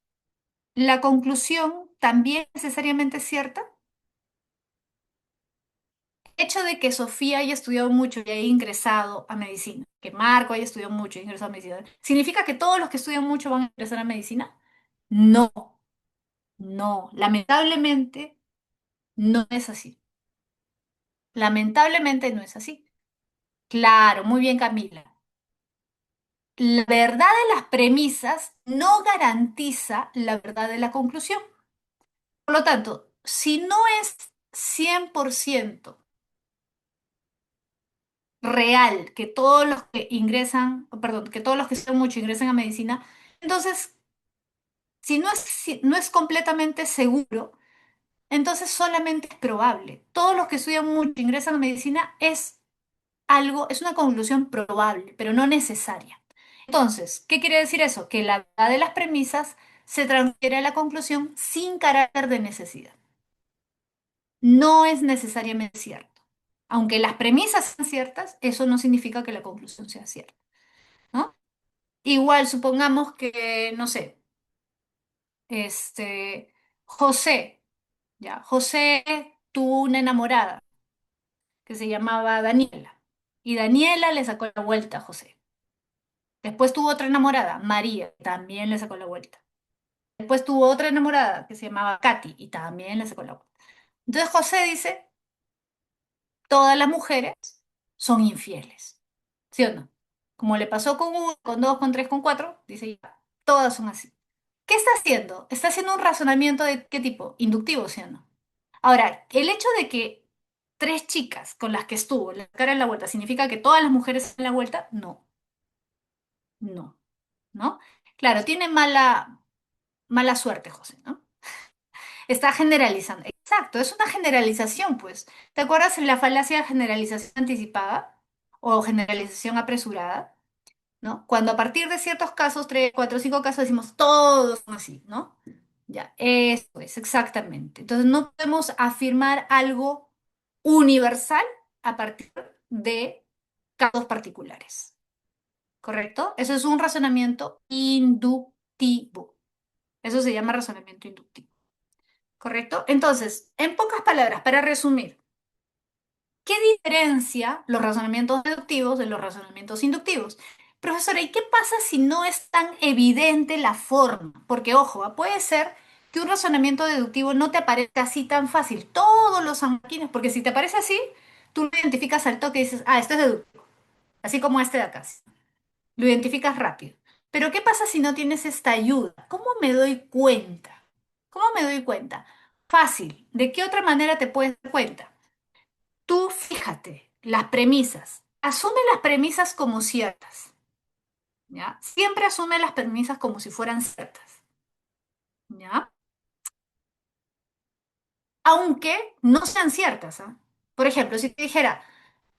¿la conclusión también necesariamente es cierta? El hecho de que Sofía haya estudiado mucho y haya ingresado a medicina, que Marco haya estudiado mucho y ingresado a medicina, ¿significa que todos los que estudian mucho van a ingresar a medicina? No, no, lamentablemente no es así. Lamentablemente no es así. Claro, muy bien, Camila. la verdad de las premisas no garantiza la verdad de la conclusión. Por lo tanto, si no es 100% real que todos los que ingresan, perdón, que todos los que estudian mucho ingresen a medicina, entonces, si no es completamente seguro, entonces solamente es probable. Todos los que estudian mucho ingresan a medicina es algo, es una conclusión probable, pero no necesaria. Entonces, ¿qué quiere decir eso? Que la verdad de las premisas se transfiere a la conclusión sin carácter de necesidad. No es necesariamente cierto. Aunque las premisas sean ciertas, eso no significa que la conclusión sea cierta, ¿no? Igual, supongamos que, no sé, José, ya, José tuvo una enamorada que se llamaba Daniela, y Daniela le sacó la vuelta a José. Después tuvo otra enamorada, María, también le sacó la vuelta. Después tuvo otra enamorada que se llamaba Katy y también le sacó la vuelta. Entonces José dice, todas las mujeres son infieles, ¿sí o no? Como le pasó con uno, con dos, con tres, con cuatro, dice, ya, todas son así. ¿Qué está haciendo? Está haciendo un razonamiento de qué tipo, inductivo, ¿sí o no? Ahora, el hecho de que tres chicas con las que estuvo le sacaran la vuelta, ¿significa que todas las mujeres en la vuelta? No, no, ¿no? Claro, tiene mala suerte, José, ¿no? Está generalizando. Exacto, es una generalización, pues. ¿Te acuerdas en la falacia de generalización anticipada o generalización apresurada? ¿No? Cuando a partir de ciertos casos, tres, cuatro, cinco casos, decimos todos son así, ¿no? Ya, eso es, exactamente. Entonces no podemos afirmar algo universal a partir de casos particulares, ¿correcto? Eso es un razonamiento inductivo. Eso se llama razonamiento inductivo. ¿Correcto? Entonces, en pocas palabras, para resumir, ¿qué diferencia los razonamientos deductivos de los razonamientos inductivos? Profesora, ¿y qué pasa si no es tan evidente la forma? Porque, ojo, puede ser que un razonamiento deductivo no te aparezca así tan fácil, todos los sanguíneos, porque si te aparece así, tú lo identificas al toque y dices, ah, esto es deductivo, así como este de acá. Lo identificas rápido. Pero ¿qué pasa si no tienes esta ayuda? ¿Cómo me doy cuenta? ¿Cómo me doy cuenta? Fácil. ¿De qué otra manera te puedes dar cuenta? Tú fíjate las premisas. Asume las premisas como ciertas, ¿ya? Siempre asume las premisas como si fueran ciertas, ¿ya? Aunque no sean ciertas, ¿ah? Por ejemplo, si te dijera,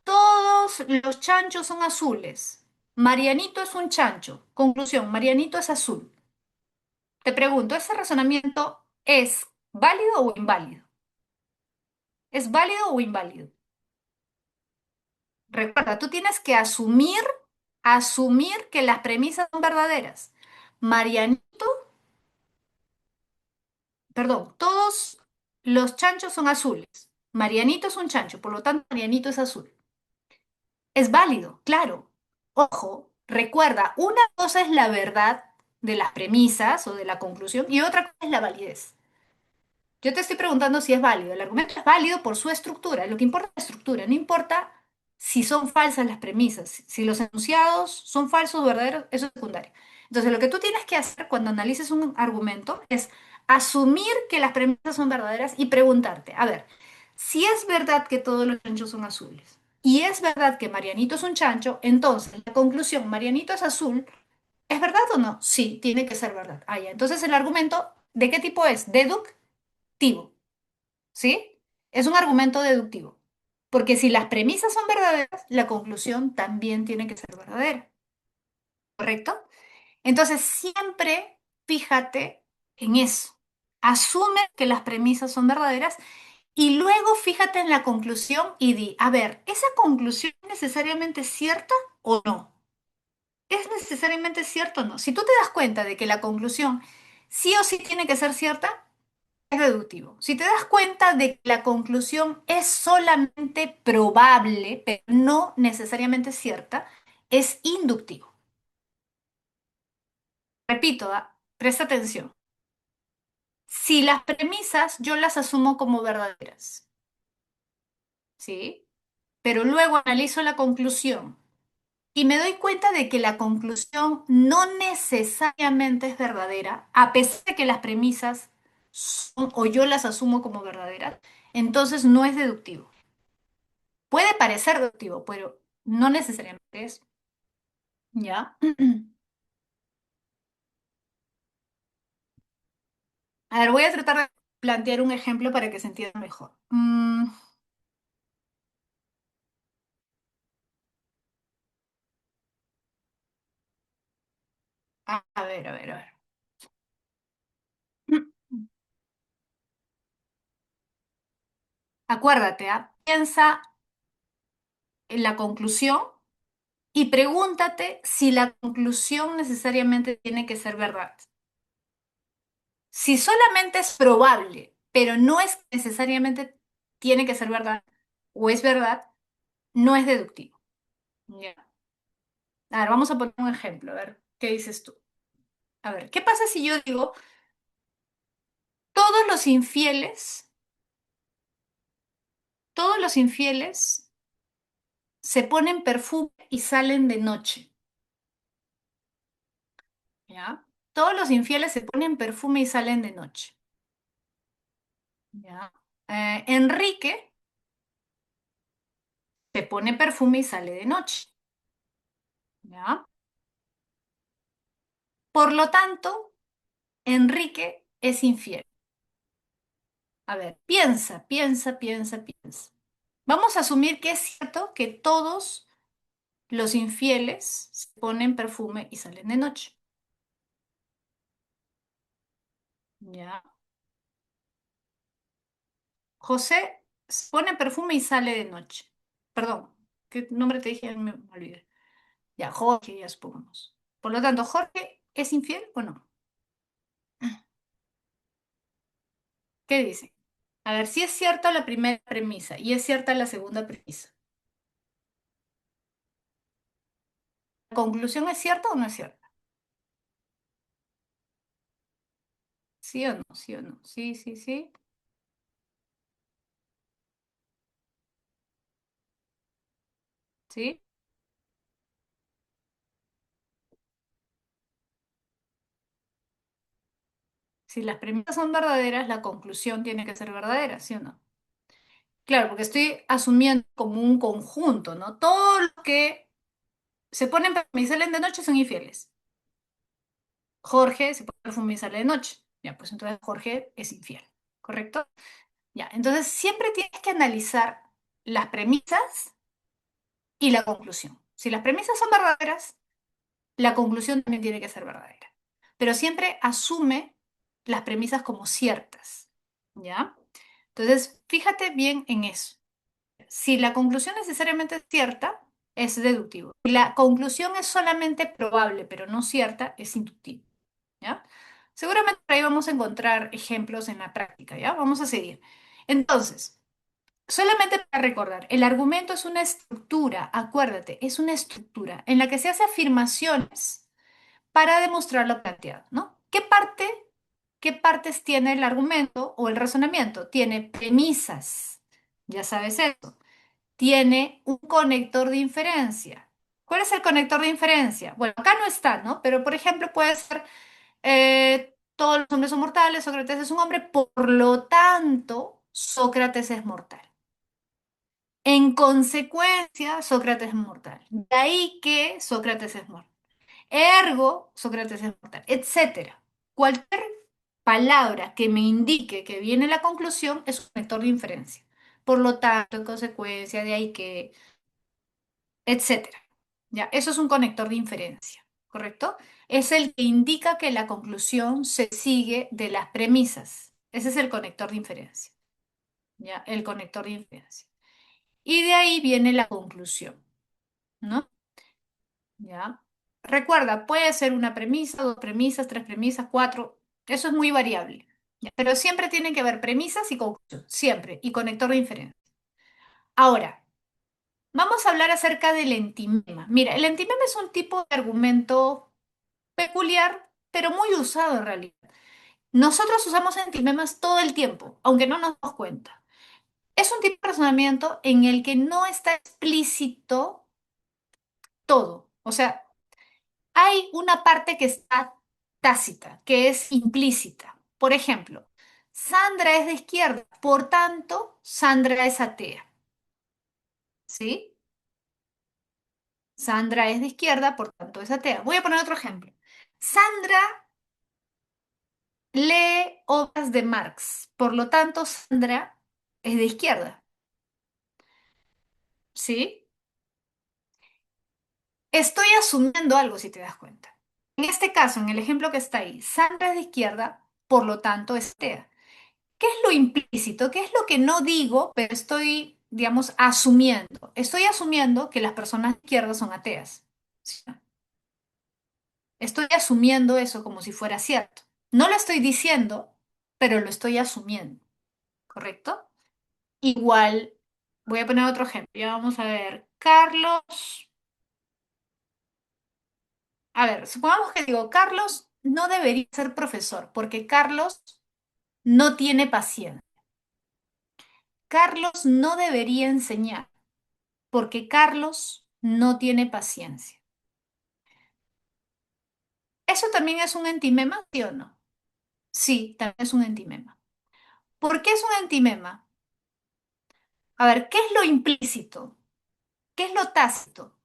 todos los chanchos son azules, Marianito es un chancho. Conclusión, Marianito es azul. Te pregunto, ¿ese razonamiento es válido o inválido? ¿Es válido o inválido? Recuerda, tú tienes que asumir que las premisas son verdaderas. Marianito, perdón, todos los chanchos son azules. Marianito es un chancho, por lo tanto, Marianito es azul. Es válido, claro. Ojo, recuerda, una cosa es la verdad de las premisas o de la conclusión y otra cosa es la validez. Yo te estoy preguntando si es válido. El argumento es válido por su estructura. Lo que importa es la estructura. No importa si son falsas las premisas. Si los enunciados son falsos o verdaderos, eso es secundario. Entonces, lo que tú tienes que hacer cuando analices un argumento es asumir que las premisas son verdaderas y preguntarte, a ver, si es verdad que todos los chanchos son azules y es verdad que Marianito es un chancho, entonces la conclusión, Marianito es azul, ¿es verdad o no? Sí, tiene que ser verdad. Ah, ya. Entonces, el argumento, ¿de qué tipo es? Deductivo. ¿Sí? Es un argumento deductivo. Porque si las premisas son verdaderas, la conclusión también tiene que ser verdadera. ¿Correcto? Entonces, siempre fíjate en eso. Asume que las premisas son verdaderas y luego fíjate en la conclusión y di, a ver, ¿esa conclusión es necesariamente cierta o no? ¿Es necesariamente cierto o no? Si tú te das cuenta de que la conclusión sí o sí tiene que ser cierta, es deductivo. Si te das cuenta de que la conclusión es solamente probable, pero no necesariamente cierta, es inductivo. Repito, presta atención. Si las premisas yo las asumo como verdaderas, ¿sí? Pero luego analizo la conclusión y me doy cuenta de que la conclusión no necesariamente es verdadera, a pesar de que las premisas son, o yo las asumo como verdaderas, entonces no es deductivo. Puede parecer deductivo, pero no necesariamente es. ¿Ya? A ver, voy a tratar de plantear un ejemplo para que se entienda mejor. A ver, a ver, a ver. Acuérdate, ¿ah? Piensa en la conclusión y pregúntate si la conclusión necesariamente tiene que ser verdad. Si solamente es probable, pero no es que necesariamente tiene que ser verdad o es verdad, no es deductivo. Ya. A ver, vamos a poner un ejemplo, a ver, ¿qué dices tú? A ver, ¿qué pasa si yo digo, todos los infieles, todos los infieles se ponen perfume y salen de noche? ¿Ya? Todos los infieles se ponen perfume y salen de noche. ¿Ya? Enrique se pone perfume y sale de noche. ¿Ya? Por lo tanto, Enrique es infiel. A ver, piensa, piensa, piensa, piensa. Vamos a asumir que es cierto que todos los infieles se ponen perfume y salen de noche. ¿Ya? José se pone perfume y sale de noche. Perdón, ¿qué nombre te dije? Me olvidé. Ya, Jorge, ya supongamos. Por lo tanto, ¿Jorge es infiel o no? ¿Qué dice? A ver, si es cierta la primera premisa y es cierta la segunda premisa. ¿La conclusión es cierta o no es cierta? ¿Sí o no? ¿Sí o no? Sí, sí, sí. ¿Sí? Si las premisas son verdaderas, la conclusión tiene que ser verdadera, ¿sí o no? Claro, porque estoy asumiendo como un conjunto, ¿no? Todos los que se ponen perfume y salen de noche son infieles. Jorge se pone perfume y sale de noche. Ya, pues entonces Jorge es infiel, ¿correcto? Ya, entonces siempre tienes que analizar las premisas y la conclusión. Si las premisas son verdaderas, la conclusión también tiene que ser verdadera. Pero siempre asume las premisas como ciertas, ¿ya? Entonces, fíjate bien en eso. Si la conclusión necesariamente es cierta, es deductivo. Si la conclusión es solamente probable, pero no cierta, es inductivo, ¿ya? Seguramente por ahí vamos a encontrar ejemplos en la práctica, ¿ya? Vamos a seguir. Entonces, solamente para recordar, el argumento es una estructura, acuérdate, es una estructura en la que se hace afirmaciones para demostrar lo planteado, ¿no? Qué partes tiene el argumento o el razonamiento? Tiene premisas, ya sabes eso. Tiene un conector de inferencia. ¿Cuál es el conector de inferencia? Bueno, acá no está, ¿no? Pero por ejemplo puede ser, todos los hombres son mortales, Sócrates es un hombre, por lo tanto, Sócrates es mortal. En consecuencia, Sócrates es mortal. De ahí que Sócrates es mortal. Ergo, Sócrates es mortal, etcétera. Cualquier palabra que me indique que viene la conclusión es un vector de inferencia. Por lo tanto, en consecuencia, de ahí que, etcétera. Ya, eso es un conector de inferencia, ¿correcto? Es el que indica que la conclusión se sigue de las premisas. Ese es el conector de inferencia, ¿ya? El conector de inferencia. Y de ahí viene la conclusión, ¿no? ¿Ya? Recuerda, puede ser una premisa, dos premisas, tres premisas, cuatro. Eso es muy variable. ¿Ya? Pero siempre tiene que haber premisas y conclusión. Siempre. Y conector de inferencia. Ahora, vamos a hablar acerca del entimema. Mira, el entimema es un tipo de argumento peculiar, pero muy usado en realidad. Nosotros usamos entimemas todo el tiempo, aunque no nos damos cuenta. Es un tipo de razonamiento en el que no está explícito todo. O sea, hay una parte que está tácita, que es implícita. Por ejemplo, Sandra es de izquierda, por tanto, Sandra es atea. ¿Sí? Sandra es de izquierda, por tanto es atea. Voy a poner otro ejemplo. Sandra lee obras de Marx, por lo tanto Sandra es de izquierda. ¿Sí? Estoy asumiendo algo si te das cuenta. En este caso, en el ejemplo que está ahí, Sandra es de izquierda, por lo tanto es atea. ¿Qué es lo implícito? ¿Qué es lo que no digo, pero estoy, digamos, asumiendo? Estoy asumiendo que las personas de izquierda son ateas. ¿Sí? Estoy asumiendo eso como si fuera cierto. No lo estoy diciendo, pero lo estoy asumiendo, ¿correcto? Igual, voy a poner otro ejemplo. Ya vamos a ver. Carlos, a ver, supongamos que digo, Carlos no debería ser profesor porque Carlos no tiene paciencia. Carlos no debería enseñar porque Carlos no tiene paciencia. ¿Eso también es un antimema, sí o no? Sí, también es un antimema. ¿Por qué es un antimema? A ver, ¿qué es lo implícito? ¿Qué es lo tácito?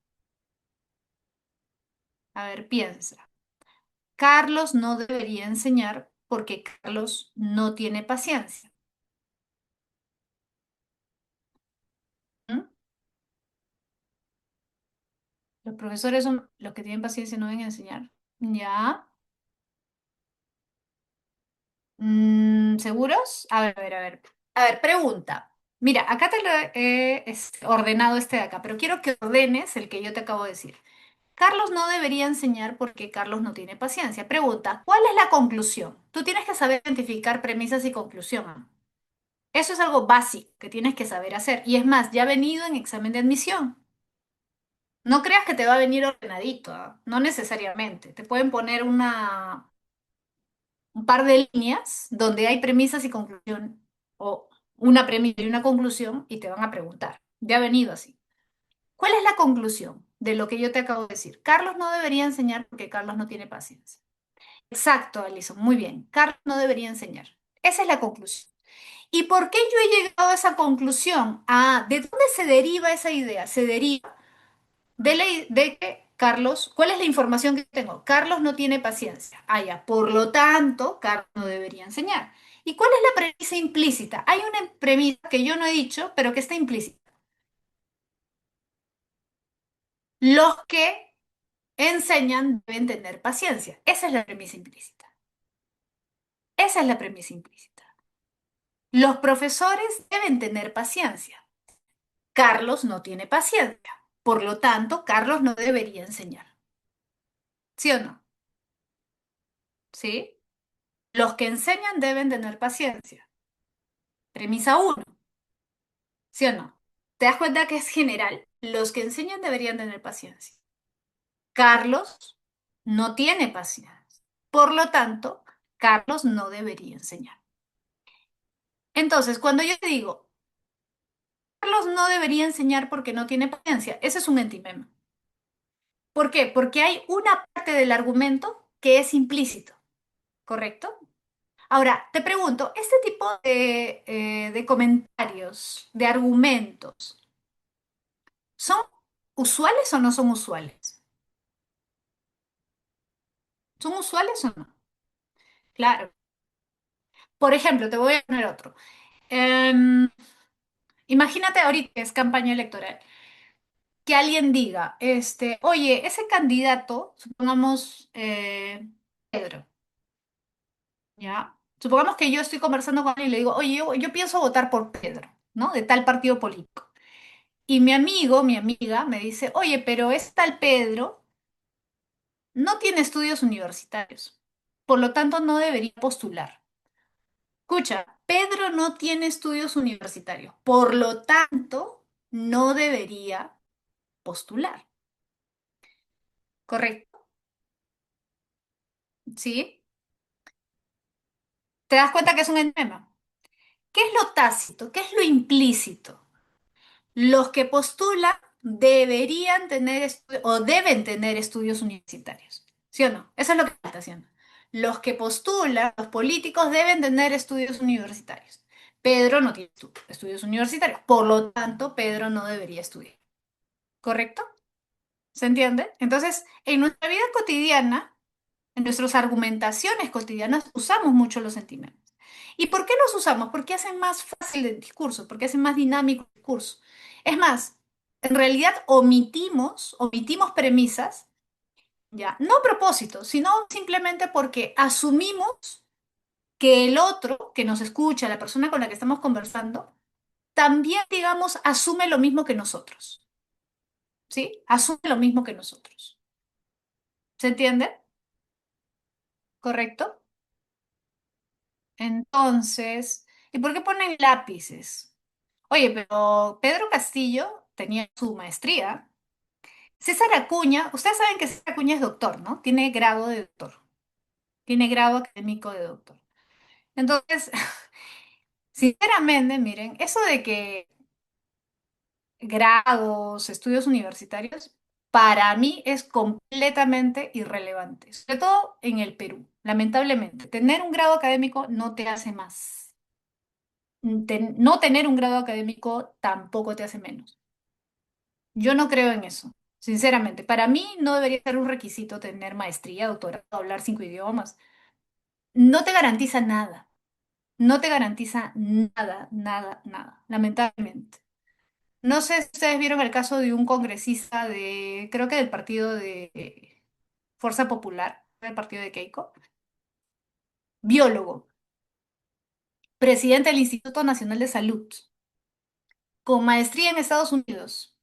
A ver, piensa. Carlos no debería enseñar porque Carlos no tiene paciencia. ¿Mm? Los profesores son los que tienen paciencia y no deben enseñar. ¿Ya? ¿Seguros? A ver, a ver, a ver. A ver, pregunta. Mira, acá te lo he ordenado este de acá, pero quiero que ordenes el que yo te acabo de decir. Carlos no debería enseñar porque Carlos no tiene paciencia. Pregunta, ¿cuál es la conclusión? Tú tienes que saber identificar premisas y conclusión. Eso es algo básico que tienes que saber hacer. Y es más, ya ha venido en examen de admisión. No creas que te va a venir ordenadito, ¿ah? No necesariamente. Te pueden poner un par de líneas donde hay premisas y conclusión, o una premisa y una conclusión, y te van a preguntar. Ya ha venido así. ¿Cuál es la conclusión de lo que yo te acabo de decir? Carlos no debería enseñar porque Carlos no tiene paciencia. Exacto, Alison. Muy bien. Carlos no debería enseñar. Esa es la conclusión. ¿Y por qué yo he llegado a esa conclusión? Ah, ¿de dónde se deriva esa idea? Se deriva de que Carlos, ¿cuál es la información que tengo? Carlos no tiene paciencia. Ah, ya. Por lo tanto, Carlos no debería enseñar. ¿Y cuál es la premisa implícita? Hay una premisa que yo no he dicho, pero que está implícita. Los que enseñan deben tener paciencia. Esa es la premisa implícita. Esa es la premisa implícita. Los profesores deben tener paciencia. Carlos no tiene paciencia. Por lo tanto, Carlos no debería enseñar. ¿Sí o no? ¿Sí? Los que enseñan deben tener paciencia. Premisa uno. ¿Sí o no? ¿Te das cuenta que es general? Los que enseñan deberían tener paciencia. Carlos no tiene paciencia. Por lo tanto, Carlos no debería enseñar. Entonces, cuando yo te digo, Carlos no debería enseñar porque no tiene paciencia, ese es un antimema. ¿Por qué? Porque hay una parte del argumento que es implícito, ¿correcto? Ahora, te pregunto, ¿este tipo de comentarios, de argumentos, son usuales o no son usuales? ¿Son usuales o no? Claro. Por ejemplo, te voy a poner otro. Em, Imagínate ahorita que es campaña electoral, que alguien diga, oye, ese candidato, supongamos Pedro, ¿ya? Supongamos que yo estoy conversando con él y le digo, oye, yo pienso votar por Pedro, ¿no? De tal partido político. Y mi amigo, mi amiga, me dice, oye, pero es tal Pedro no tiene estudios universitarios, por lo tanto no debería postular. Escucha, Pedro no tiene estudios universitarios, por lo tanto no debería postular, ¿correcto? ¿Sí? ¿Te das cuenta que es un enema? ¿Qué es lo tácito? ¿Qué es lo implícito? Los que postulan deberían tener o deben tener estudios universitarios. ¿Sí o no? Eso es lo que está haciendo. Los que postulan, los políticos deben tener estudios universitarios. Pedro no tiene estudios universitarios, por lo tanto, Pedro no debería estudiar. ¿Correcto? ¿Se entiende? Entonces, en nuestra vida cotidiana, en nuestras argumentaciones cotidianas, usamos mucho los sentimientos. ¿Y por qué los usamos? Porque hacen más fácil el discurso, porque hacen más dinámico el discurso. Es más, en realidad omitimos premisas, ya, no a propósito, sino simplemente porque asumimos que el otro que nos escucha, la persona con la que estamos conversando, también, digamos, asume lo mismo que nosotros, ¿sí? Asume lo mismo que nosotros. ¿Se entiende? ¿Correcto? Entonces, ¿y por qué ponen lápices? Oye, pero Pedro Castillo tenía su maestría. César Acuña, ustedes saben que César Acuña es doctor, ¿no? Tiene grado de doctor, tiene grado académico de doctor. Entonces, sinceramente, miren, eso de que grados, estudios universitarios, para mí es completamente irrelevante, sobre todo en el Perú, lamentablemente. Tener un grado académico no te hace más. No tener un grado académico tampoco te hace menos. Yo no creo en eso, sinceramente. Para mí no debería ser un requisito tener maestría, doctorado, hablar 5 idiomas. No te garantiza nada. No te garantiza nada, nada, nada, lamentablemente. No sé si ustedes vieron el caso de un congresista de, creo que del partido de Fuerza Popular, del partido de Keiko, biólogo, presidente del Instituto Nacional de Salud, con maestría en Estados Unidos.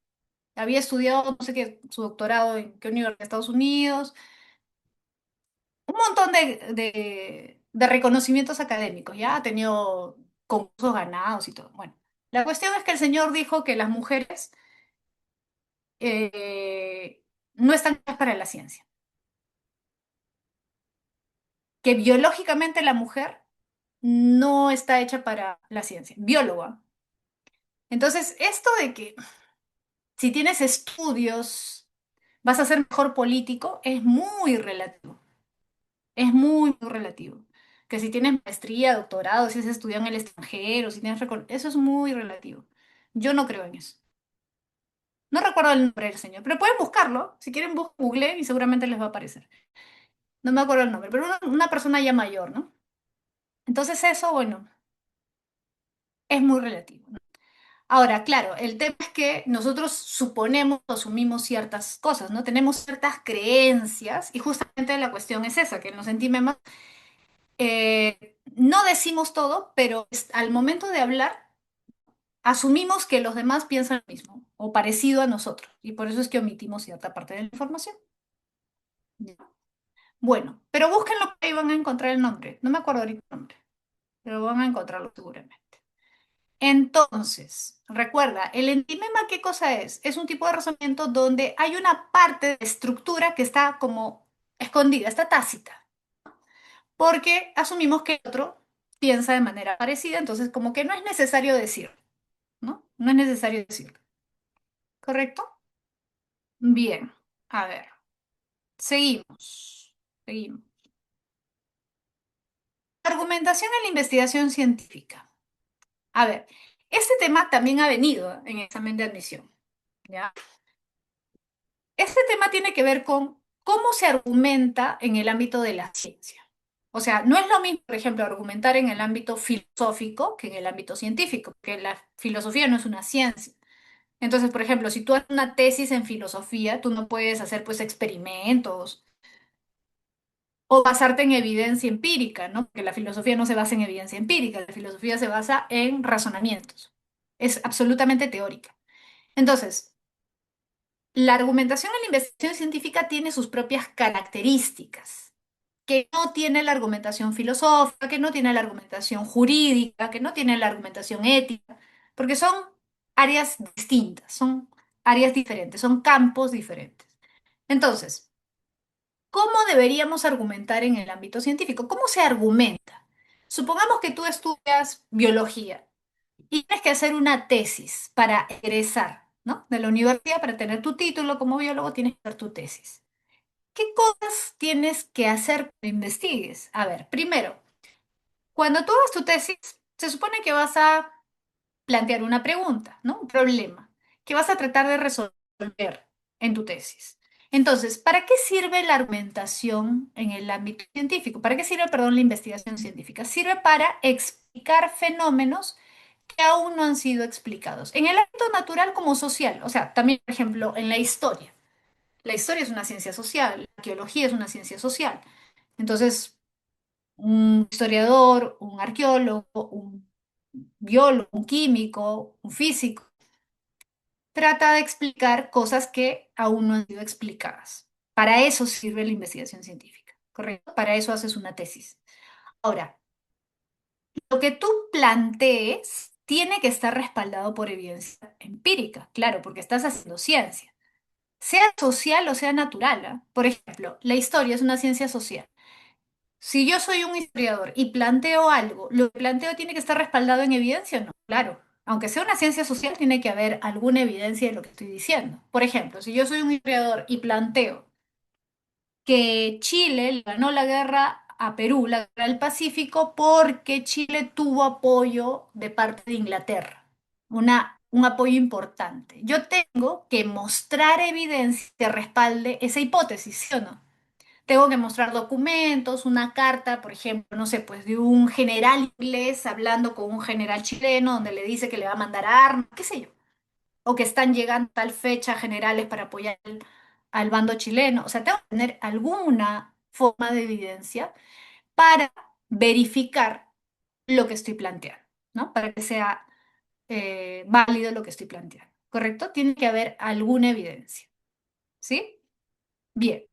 Había estudiado, no sé qué, su doctorado en qué universidad de Estados Unidos, un montón de reconocimientos académicos, ya ha tenido concursos ganados y todo. Bueno, la cuestión es que el señor dijo que las mujeres no están hechas para la ciencia, que biológicamente la mujer no está hecha para la ciencia, bióloga. Entonces, esto de que si tienes estudios vas a ser mejor político es muy relativo. Es muy, muy relativo. Que si tienes maestría, doctorado, si has estudiado en el extranjero, si tienes eso es muy relativo. Yo no creo en eso. No recuerdo el nombre del señor, pero pueden buscarlo. Si quieren, Google y seguramente les va a aparecer. No me acuerdo el nombre, pero una persona ya mayor, ¿no? Entonces eso, bueno, es muy relativo, ¿no? Ahora, claro, el tema es que nosotros suponemos o asumimos ciertas cosas, ¿no? Tenemos ciertas creencias y justamente la cuestión es esa, que en los sentimientos no decimos todo, pero al momento de hablar asumimos que los demás piensan lo mismo o parecido a nosotros y por eso es que omitimos cierta parte de la información. Ya. Bueno, pero búsquenlo por ahí van a encontrar el nombre. No me acuerdo ahorita el nombre, pero van a encontrarlo seguramente. Entonces, recuerda, el endimema, ¿qué cosa es? Es un tipo de razonamiento donde hay una parte de estructura que está como escondida, está tácita, porque asumimos que el otro piensa de manera parecida, entonces como que no es necesario decirlo, ¿no? No es necesario decirlo, ¿correcto? Bien, a ver, seguimos, seguimos. Argumentación en la investigación científica. A ver, este tema también ha venido en el examen de admisión, ¿ya? Este tema tiene que ver con cómo se argumenta en el ámbito de la ciencia. O sea, no es lo mismo, por ejemplo, argumentar en el ámbito filosófico que en el ámbito científico, porque la filosofía no es una ciencia. Entonces, por ejemplo, si tú haces una tesis en filosofía, tú no puedes hacer pues experimentos o basarte en evidencia empírica, ¿no? Porque la filosofía no se basa en evidencia empírica, la filosofía se basa en razonamientos. Es absolutamente teórica. Entonces, la argumentación en la investigación científica tiene sus propias características, que no tiene la argumentación filosófica, que no tiene la argumentación jurídica, que no tiene la argumentación ética, porque son áreas distintas, son áreas diferentes, son campos diferentes. Entonces, ¿cómo deberíamos argumentar en el ámbito científico? ¿Cómo se argumenta? Supongamos que tú estudias biología y tienes que hacer una tesis para egresar, ¿no? De la universidad, para tener tu título como biólogo, tienes que hacer tu tesis. ¿Qué cosas tienes que hacer cuando investigues? A ver, primero, cuando tú hagas tu tesis, se supone que vas a plantear una pregunta, ¿no? Un problema que vas a tratar de resolver en tu tesis. Entonces, ¿para qué sirve la argumentación en el ámbito científico? ¿Para qué sirve, perdón, la investigación científica? Sirve para explicar fenómenos que aún no han sido explicados, en el ámbito natural como social. O sea, también, por ejemplo, en la historia. La historia es una ciencia social, la arqueología es una ciencia social. Entonces, un historiador, un arqueólogo, un biólogo, un químico, un físico, trata de explicar cosas que aún no han sido explicadas. Para eso sirve la investigación científica, ¿correcto? Para eso haces una tesis. Ahora, lo que tú plantees tiene que estar respaldado por evidencia empírica, claro, porque estás haciendo ciencia, sea social o sea natural, ¿ah? Por ejemplo, la historia es una ciencia social. Si yo soy un historiador y planteo algo, ¿lo que planteo tiene que estar respaldado en evidencia o no? Claro. Aunque sea una ciencia social, tiene que haber alguna evidencia de lo que estoy diciendo. Por ejemplo, si yo soy un historiador y planteo que Chile le ganó la guerra a Perú, la guerra del Pacífico, porque Chile tuvo apoyo de parte de Inglaterra, un apoyo importante. Yo tengo que mostrar evidencia que respalde esa hipótesis, ¿sí o no? Tengo que mostrar documentos, una carta, por ejemplo, no sé, pues de un general inglés hablando con un general chileno donde le dice que le va a mandar armas, qué sé yo, o que están llegando a tal fecha generales para apoyar al bando chileno. O sea, tengo que tener alguna forma de evidencia para verificar lo que estoy planteando, ¿no? Para que sea válido lo que estoy planteando, ¿correcto? Tiene que haber alguna evidencia, ¿sí? Bien.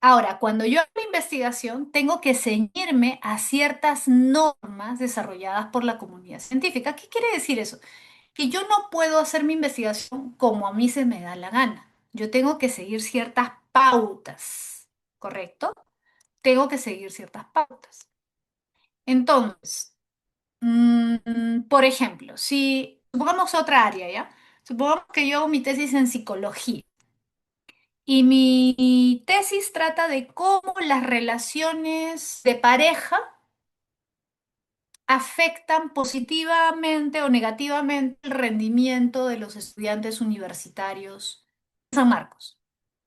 Ahora, cuando yo hago la investigación, tengo que ceñirme a ciertas normas desarrolladas por la comunidad científica. ¿Qué quiere decir eso? Que yo no puedo hacer mi investigación como a mí se me da la gana. Yo tengo que seguir ciertas pautas, ¿correcto? Tengo que seguir ciertas pautas. Entonces, por ejemplo, si supongamos otra área, ¿ya? Supongamos que yo hago mi tesis en psicología. Y mi tesis trata de cómo las relaciones de pareja afectan positivamente o negativamente el rendimiento de los estudiantes universitarios en San Marcos,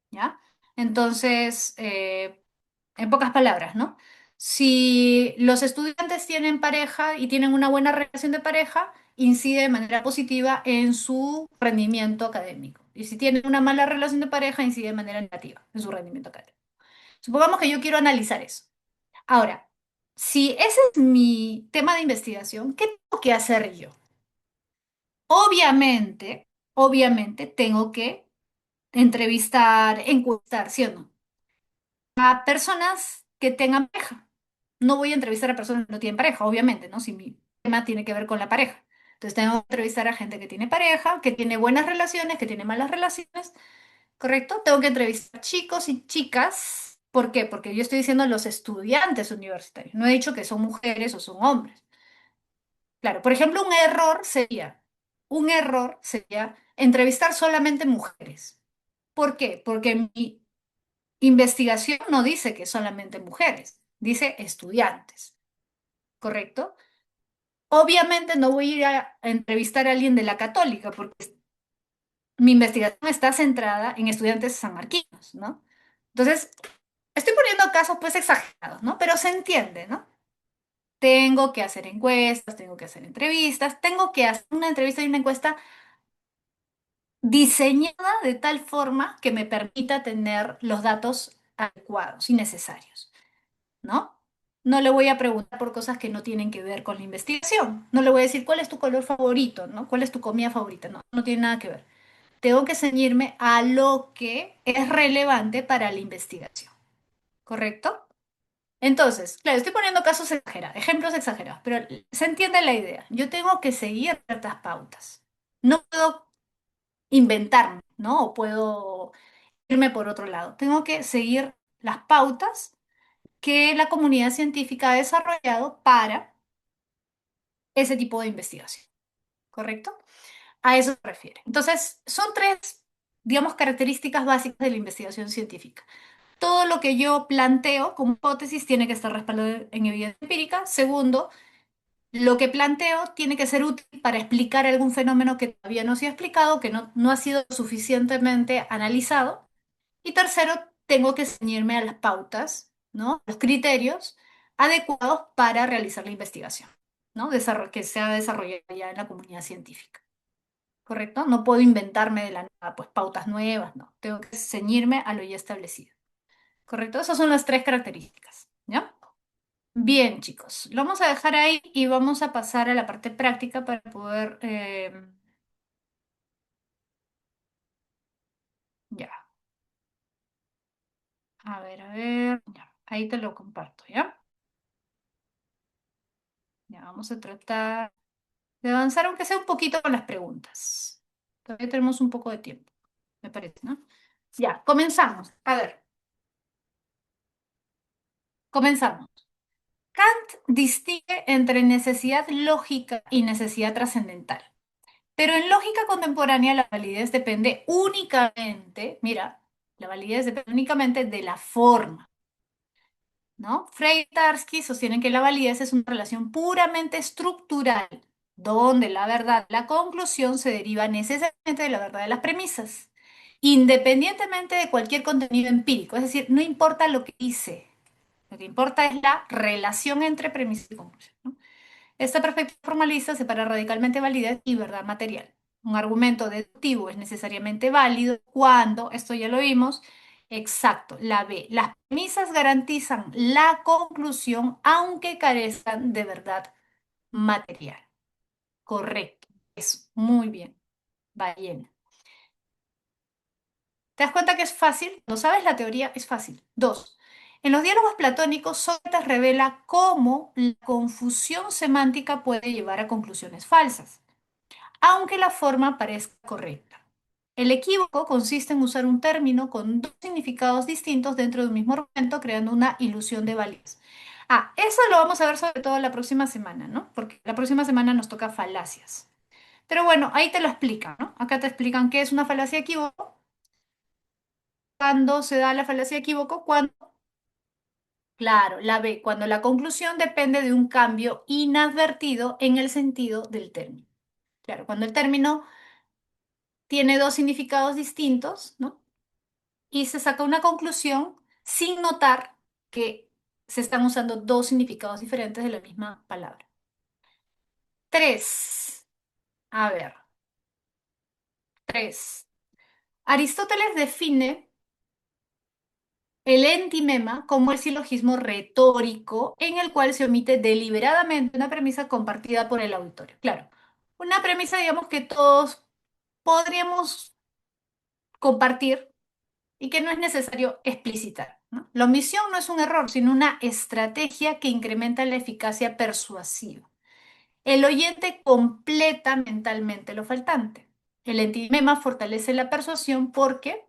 ¿ya? Entonces, en pocas palabras, ¿no? Si los estudiantes tienen pareja y tienen una buena relación de pareja, incide de manera positiva en su rendimiento académico. Y si tienen una mala relación de pareja, incide de manera negativa en su rendimiento académico. Supongamos que yo quiero analizar eso. Ahora, si ese es mi tema de investigación, ¿qué tengo que hacer yo? Obviamente tengo que entrevistar, encuestar, ¿sí o no? A personas que tengan pareja. No voy a entrevistar a personas que no tienen pareja, obviamente, ¿no? Si mi tema tiene que ver con la pareja. Entonces tengo que entrevistar a gente que tiene pareja, que tiene buenas relaciones, que tiene malas relaciones, ¿correcto? Tengo que entrevistar chicos y chicas. ¿Por qué? Porque yo estoy diciendo los estudiantes universitarios. No he dicho que son mujeres o son hombres. Claro, por ejemplo, un error sería entrevistar solamente mujeres. ¿Por qué? Porque mi investigación no dice que solamente mujeres, dice estudiantes, ¿correcto? Obviamente no voy a ir a entrevistar a alguien de la Católica porque mi investigación está centrada en estudiantes sanmarquinos, ¿no? Entonces, estoy poniendo casos pues exagerados, ¿no? Pero se entiende, ¿no? Tengo que hacer encuestas, tengo que hacer entrevistas, tengo que hacer una entrevista y una encuesta diseñada de tal forma que me permita tener los datos adecuados y necesarios, ¿no? No le voy a preguntar por cosas que no tienen que ver con la investigación. No le voy a decir cuál es tu color favorito, ¿no? ¿Cuál es tu comida favorita? No, no tiene nada que ver. Tengo que ceñirme a lo que es relevante para la investigación, ¿correcto? Entonces, claro, estoy poniendo casos exagerados, ejemplos exagerados, pero se entiende la idea. Yo tengo que seguir ciertas pautas. No puedo inventarme, ¿no? O puedo irme por otro lado. Tengo que seguir las pautas que la comunidad científica ha desarrollado para ese tipo de investigación, ¿correcto? A eso se refiere. Entonces, son tres, digamos, características básicas de la investigación científica. Todo lo que yo planteo como hipótesis tiene que estar respaldado en evidencia empírica. Segundo, lo que planteo tiene que ser útil para explicar algún fenómeno que todavía no se ha explicado, que no ha sido suficientemente analizado. Y tercero, tengo que ceñirme a las pautas, ¿no? Los criterios adecuados para realizar la investigación, ¿no? Que se ha desarrollado ya en la comunidad científica. ¿Correcto? No puedo inventarme de la nada, pues pautas nuevas, no. Tengo que ceñirme a lo ya establecido. ¿Correcto? Esas son las tres características, ¿ya? Bien, chicos, lo vamos a dejar ahí y vamos a pasar a la parte práctica para poder, ya, a ver, ya, ahí te lo comparto, ¿ya? Ya, vamos a tratar de avanzar, aunque sea un poquito con las preguntas. Todavía tenemos un poco de tiempo, me parece, ¿no? Ya, comenzamos. A ver, comenzamos. Kant distingue entre necesidad lógica y necesidad trascendental. Pero en lógica contemporánea la validez depende únicamente, mira, la validez depende únicamente de la forma, ¿no? Frey y Tarski sostienen que la validez es una relación puramente estructural, donde la verdad, la conclusión se deriva necesariamente de la verdad de las premisas, independientemente de cualquier contenido empírico. Es decir, no importa lo que dice, lo que importa es la relación entre premisa y conclusión, ¿no? Esta perspectiva formalista separa radicalmente validez y verdad material. Un argumento deductivo es necesariamente válido cuando, esto ya lo vimos, exacto, la B. Las premisas garantizan la conclusión aunque carezcan de verdad material. Correcto. Eso, muy bien. Ballena. ¿Te das cuenta que es fácil? No sabes la teoría, es fácil. Dos. En los diálogos platónicos, Sócrates revela cómo la confusión semántica puede llevar a conclusiones falsas, aunque la forma parezca correcta. El equívoco consiste en usar un término con dos significados distintos dentro de un mismo argumento, creando una ilusión de validez. Ah, eso lo vamos a ver sobre todo la próxima semana, ¿no? Porque la próxima semana nos toca falacias. Pero bueno, ahí te lo explican, ¿no? Acá te explican qué es una falacia de equívoco, cuándo se da la falacia de equívoco, cuando, claro, la B, cuando la conclusión depende de un cambio inadvertido en el sentido del término. Claro, cuando el término tiene dos significados distintos, ¿no? Y se saca una conclusión sin notar que se están usando dos significados diferentes de la misma palabra. Tres. A ver, tres. Aristóteles define el entimema como el silogismo retórico en el cual se omite deliberadamente una premisa compartida por el auditorio. Claro, una premisa, digamos, que todos podríamos compartir y que no es necesario explicitar, ¿no? La omisión no es un error, sino una estrategia que incrementa la eficacia persuasiva. El oyente completa mentalmente lo faltante. El entimema fortalece la persuasión porque,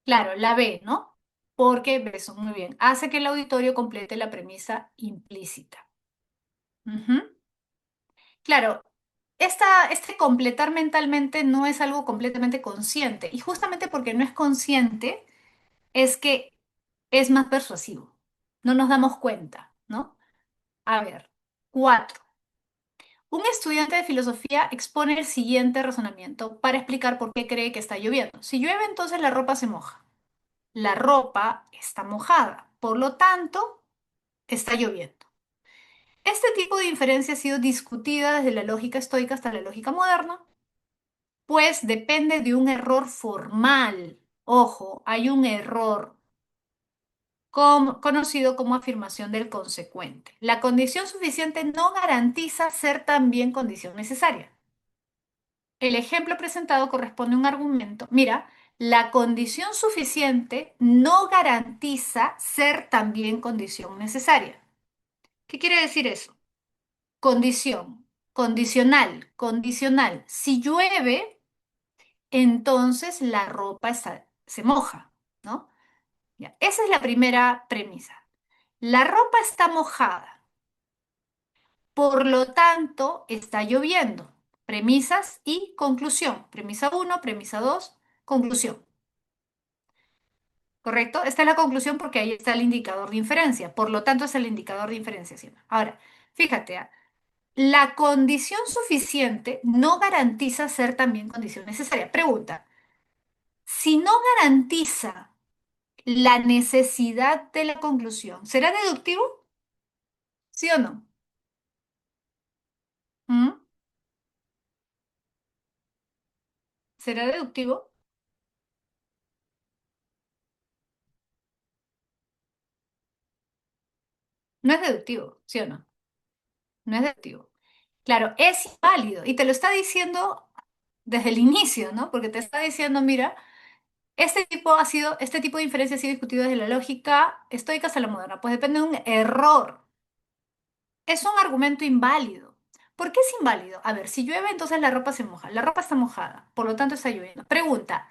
claro, la ve, ¿no? Porque, eso muy bien, hace que el auditorio complete la premisa implícita. Ujú. Claro, este completar mentalmente no es algo completamente consciente. Y justamente porque no es consciente, es que es más persuasivo. No nos damos cuenta, ¿no? A ver, cuatro. Un estudiante de filosofía expone el siguiente razonamiento para explicar por qué cree que está lloviendo. Si llueve, entonces la ropa se moja. La ropa está mojada, por lo tanto, está lloviendo. Este tipo de inferencia ha sido discutida desde la lógica estoica hasta la lógica moderna, pues depende de un error formal. Ojo, hay un error conocido como afirmación del consecuente. La condición suficiente no garantiza ser también condición necesaria. El ejemplo presentado corresponde a un argumento. Mira, la condición suficiente no garantiza ser también condición necesaria. ¿Qué quiere decir eso? Condición, condicional, condicional. Si llueve, entonces la ropa se moja, ¿no? Ya, esa es la primera premisa. La ropa está mojada. Por lo tanto, está lloviendo. Premisas y conclusión. Premisa uno, premisa 2, conclusión. ¿Correcto? Esta es la conclusión porque ahí está el indicador de inferencia. Por lo tanto, es el indicador de diferenciación. Ahora, fíjate, la condición suficiente no garantiza ser también condición necesaria. Pregunta, si no garantiza la necesidad de la conclusión, ¿será deductivo? ¿Sí o no? ¿Mm? ¿Será deductivo? No es deductivo, ¿sí o no? No es deductivo. Claro, es inválido y te lo está diciendo desde el inicio, ¿no? Porque te está diciendo, mira, este tipo de inferencia ha sido discutido desde la lógica estoica hasta la moderna. Pues depende de un error. Es un argumento inválido. ¿Por qué es inválido? A ver, si llueve, entonces la ropa se moja. La ropa está mojada, por lo tanto está lloviendo. Pregunta,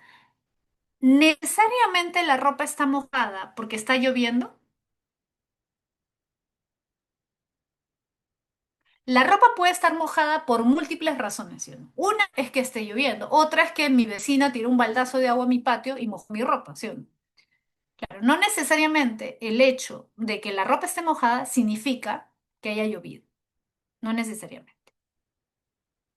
¿necesariamente la ropa está mojada porque está lloviendo? La ropa puede estar mojada por múltiples razones, ¿sí o no? Una es que esté lloviendo, otra es que mi vecina tiró un baldazo de agua a mi patio y mojó mi ropa, ¿sí o no? Claro, no necesariamente el hecho de que la ropa esté mojada significa que haya llovido, no necesariamente,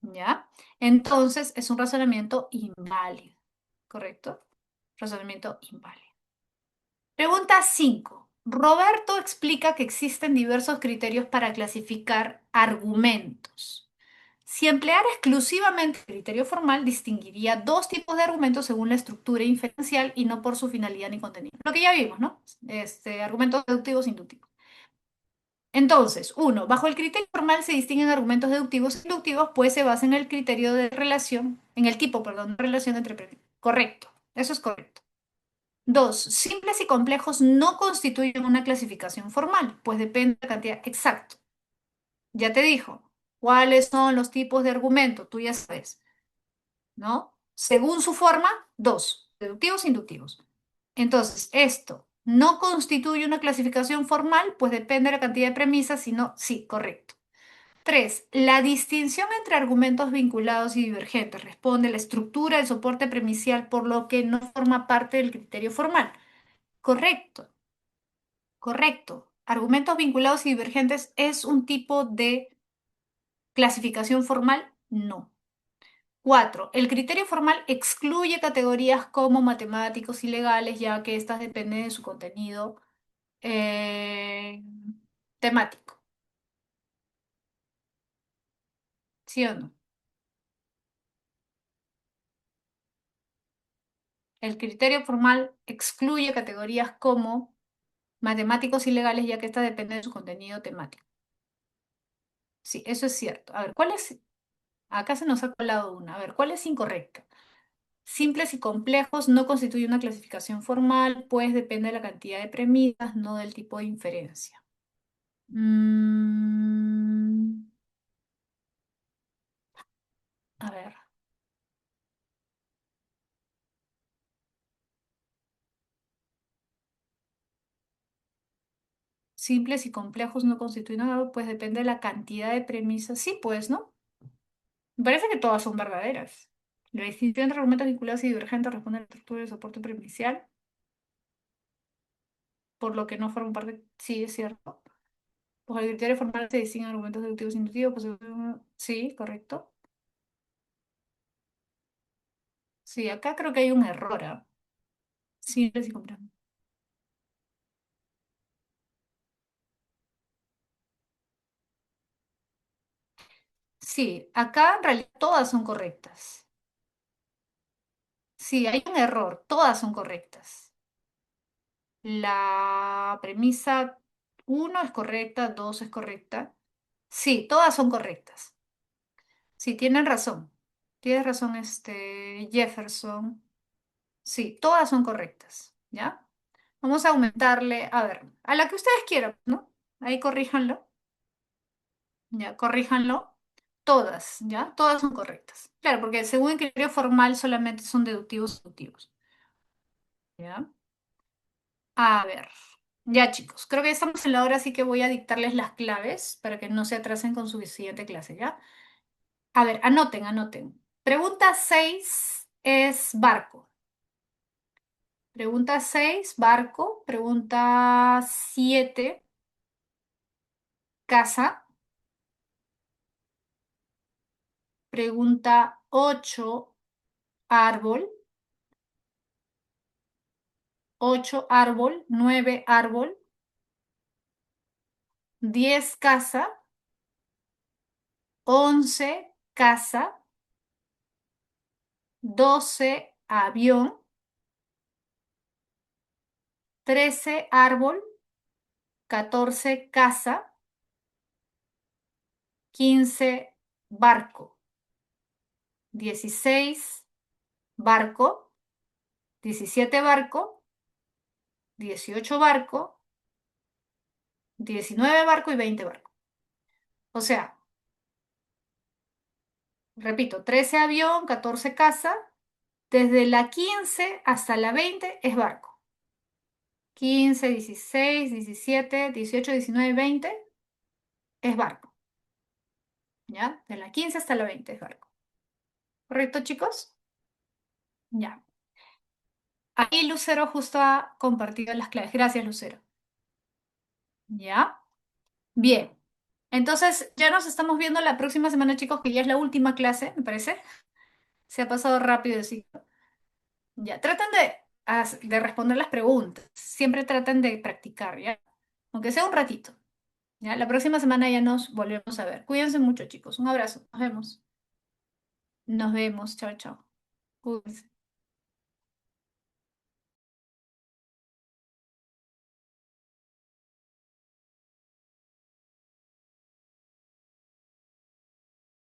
¿ya? Entonces es un razonamiento inválido, ¿correcto? Razonamiento inválido. Pregunta 5. Roberto explica que existen diversos criterios para clasificar argumentos. Si empleara exclusivamente el criterio formal, distinguiría dos tipos de argumentos según la estructura inferencial y no por su finalidad ni contenido. Lo que ya vimos, ¿no? Argumentos deductivos e inductivos. Entonces, uno, bajo el criterio formal se distinguen argumentos deductivos e inductivos, pues se basa en el criterio de relación, en el tipo, perdón, de relación entre predictos. Correcto, eso es correcto. Dos, simples y complejos no constituyen una clasificación formal, pues depende de la cantidad. Exacto. Ya te dijo. ¿Cuáles son los tipos de argumento? Tú ya sabes, ¿no? Según su forma, dos, deductivos e inductivos. Entonces, esto no constituye una clasificación formal, pues depende de la cantidad de premisas, sino, sí, correcto. Tres, la distinción entre argumentos vinculados y divergentes responde a la estructura del soporte premisial, por lo que no forma parte del criterio formal. Correcto, correcto. Argumentos vinculados y divergentes es un tipo de clasificación formal, no. Cuatro, el criterio formal excluye categorías como matemáticos y legales, ya que éstas dependen de su contenido eh, temático. ¿Sí o no? El criterio formal excluye categorías como matemáticos y legales, ya que éstas dependen de su contenido temático. Sí, eso es cierto. A ver, ¿cuál es? Acá se nos ha colado una. A ver, ¿cuál es incorrecta? Simples y complejos no constituye una clasificación formal, pues depende de la cantidad de premisas, no del tipo de inferencia. Mm, a ver, simples y complejos no constituyen nada, pues depende de la cantidad de premisas. Sí, pues, ¿no? Me parece que todas son verdaderas. La distinción entre argumentos vinculados y divergentes responde a la estructura del soporte premisal, por lo que no forman parte. Sí, es cierto. Pues el criterio formal se distinguen argumentos deductivos e inductivos. Pues, sí, correcto. Sí, acá creo que hay un error. ¿Ah? Simples y complejos. Sí, acá en realidad todas son correctas. Sí, hay un error, todas son correctas. La premisa uno es correcta, 2 es correcta. Sí, todas son correctas. Sí, tienen razón. Tienes razón, Jefferson. Sí, todas son correctas, ¿ya? Vamos a aumentarle, a ver, a la que ustedes quieran, ¿no? Ahí corríjanlo, ya, corríjanlo. Todas, ¿ya? Todas son correctas. Claro, porque según el criterio formal solamente son deductivos y deductivos, ¿ya? A ver. Ya, chicos, creo que ya estamos en la hora, así que voy a dictarles las claves para que no se atrasen con su siguiente clase, ¿ya? A ver, anoten, anoten. Pregunta 6 es barco. Pregunta 6 barco. Pregunta 7 casa. Pregunta 8 árbol. 8 árbol. 9 árbol. 10 casa. 11 casa. 12 avión. 13 árbol. 14 casa. 15 barco. 16 barco. 17 barco. 18 barco. 19 barco y 20 barco. O sea, repito, 13 avión, 14 casa. Desde la 15 hasta la 20 es barco. 15, 16, 17, 18, 19, 20 es barco. ¿Ya? De la 15 hasta la 20 es barco. ¿Correcto, chicos? Ya. Ahí Lucero justo ha compartido las claves. Gracias, Lucero. ¿Ya? Bien. Entonces, ya nos estamos viendo la próxima semana, chicos, que ya es la última clase, me parece. Se ha pasado rápido, sí. Ya, traten de responder las preguntas. Siempre traten de practicar, ¿ya? Aunque sea un ratito. ¿Ya? La próxima semana ya nos volvemos a ver. Cuídense mucho, chicos. Un abrazo. Nos vemos. Nos vemos. Chao, chao. Cuídense.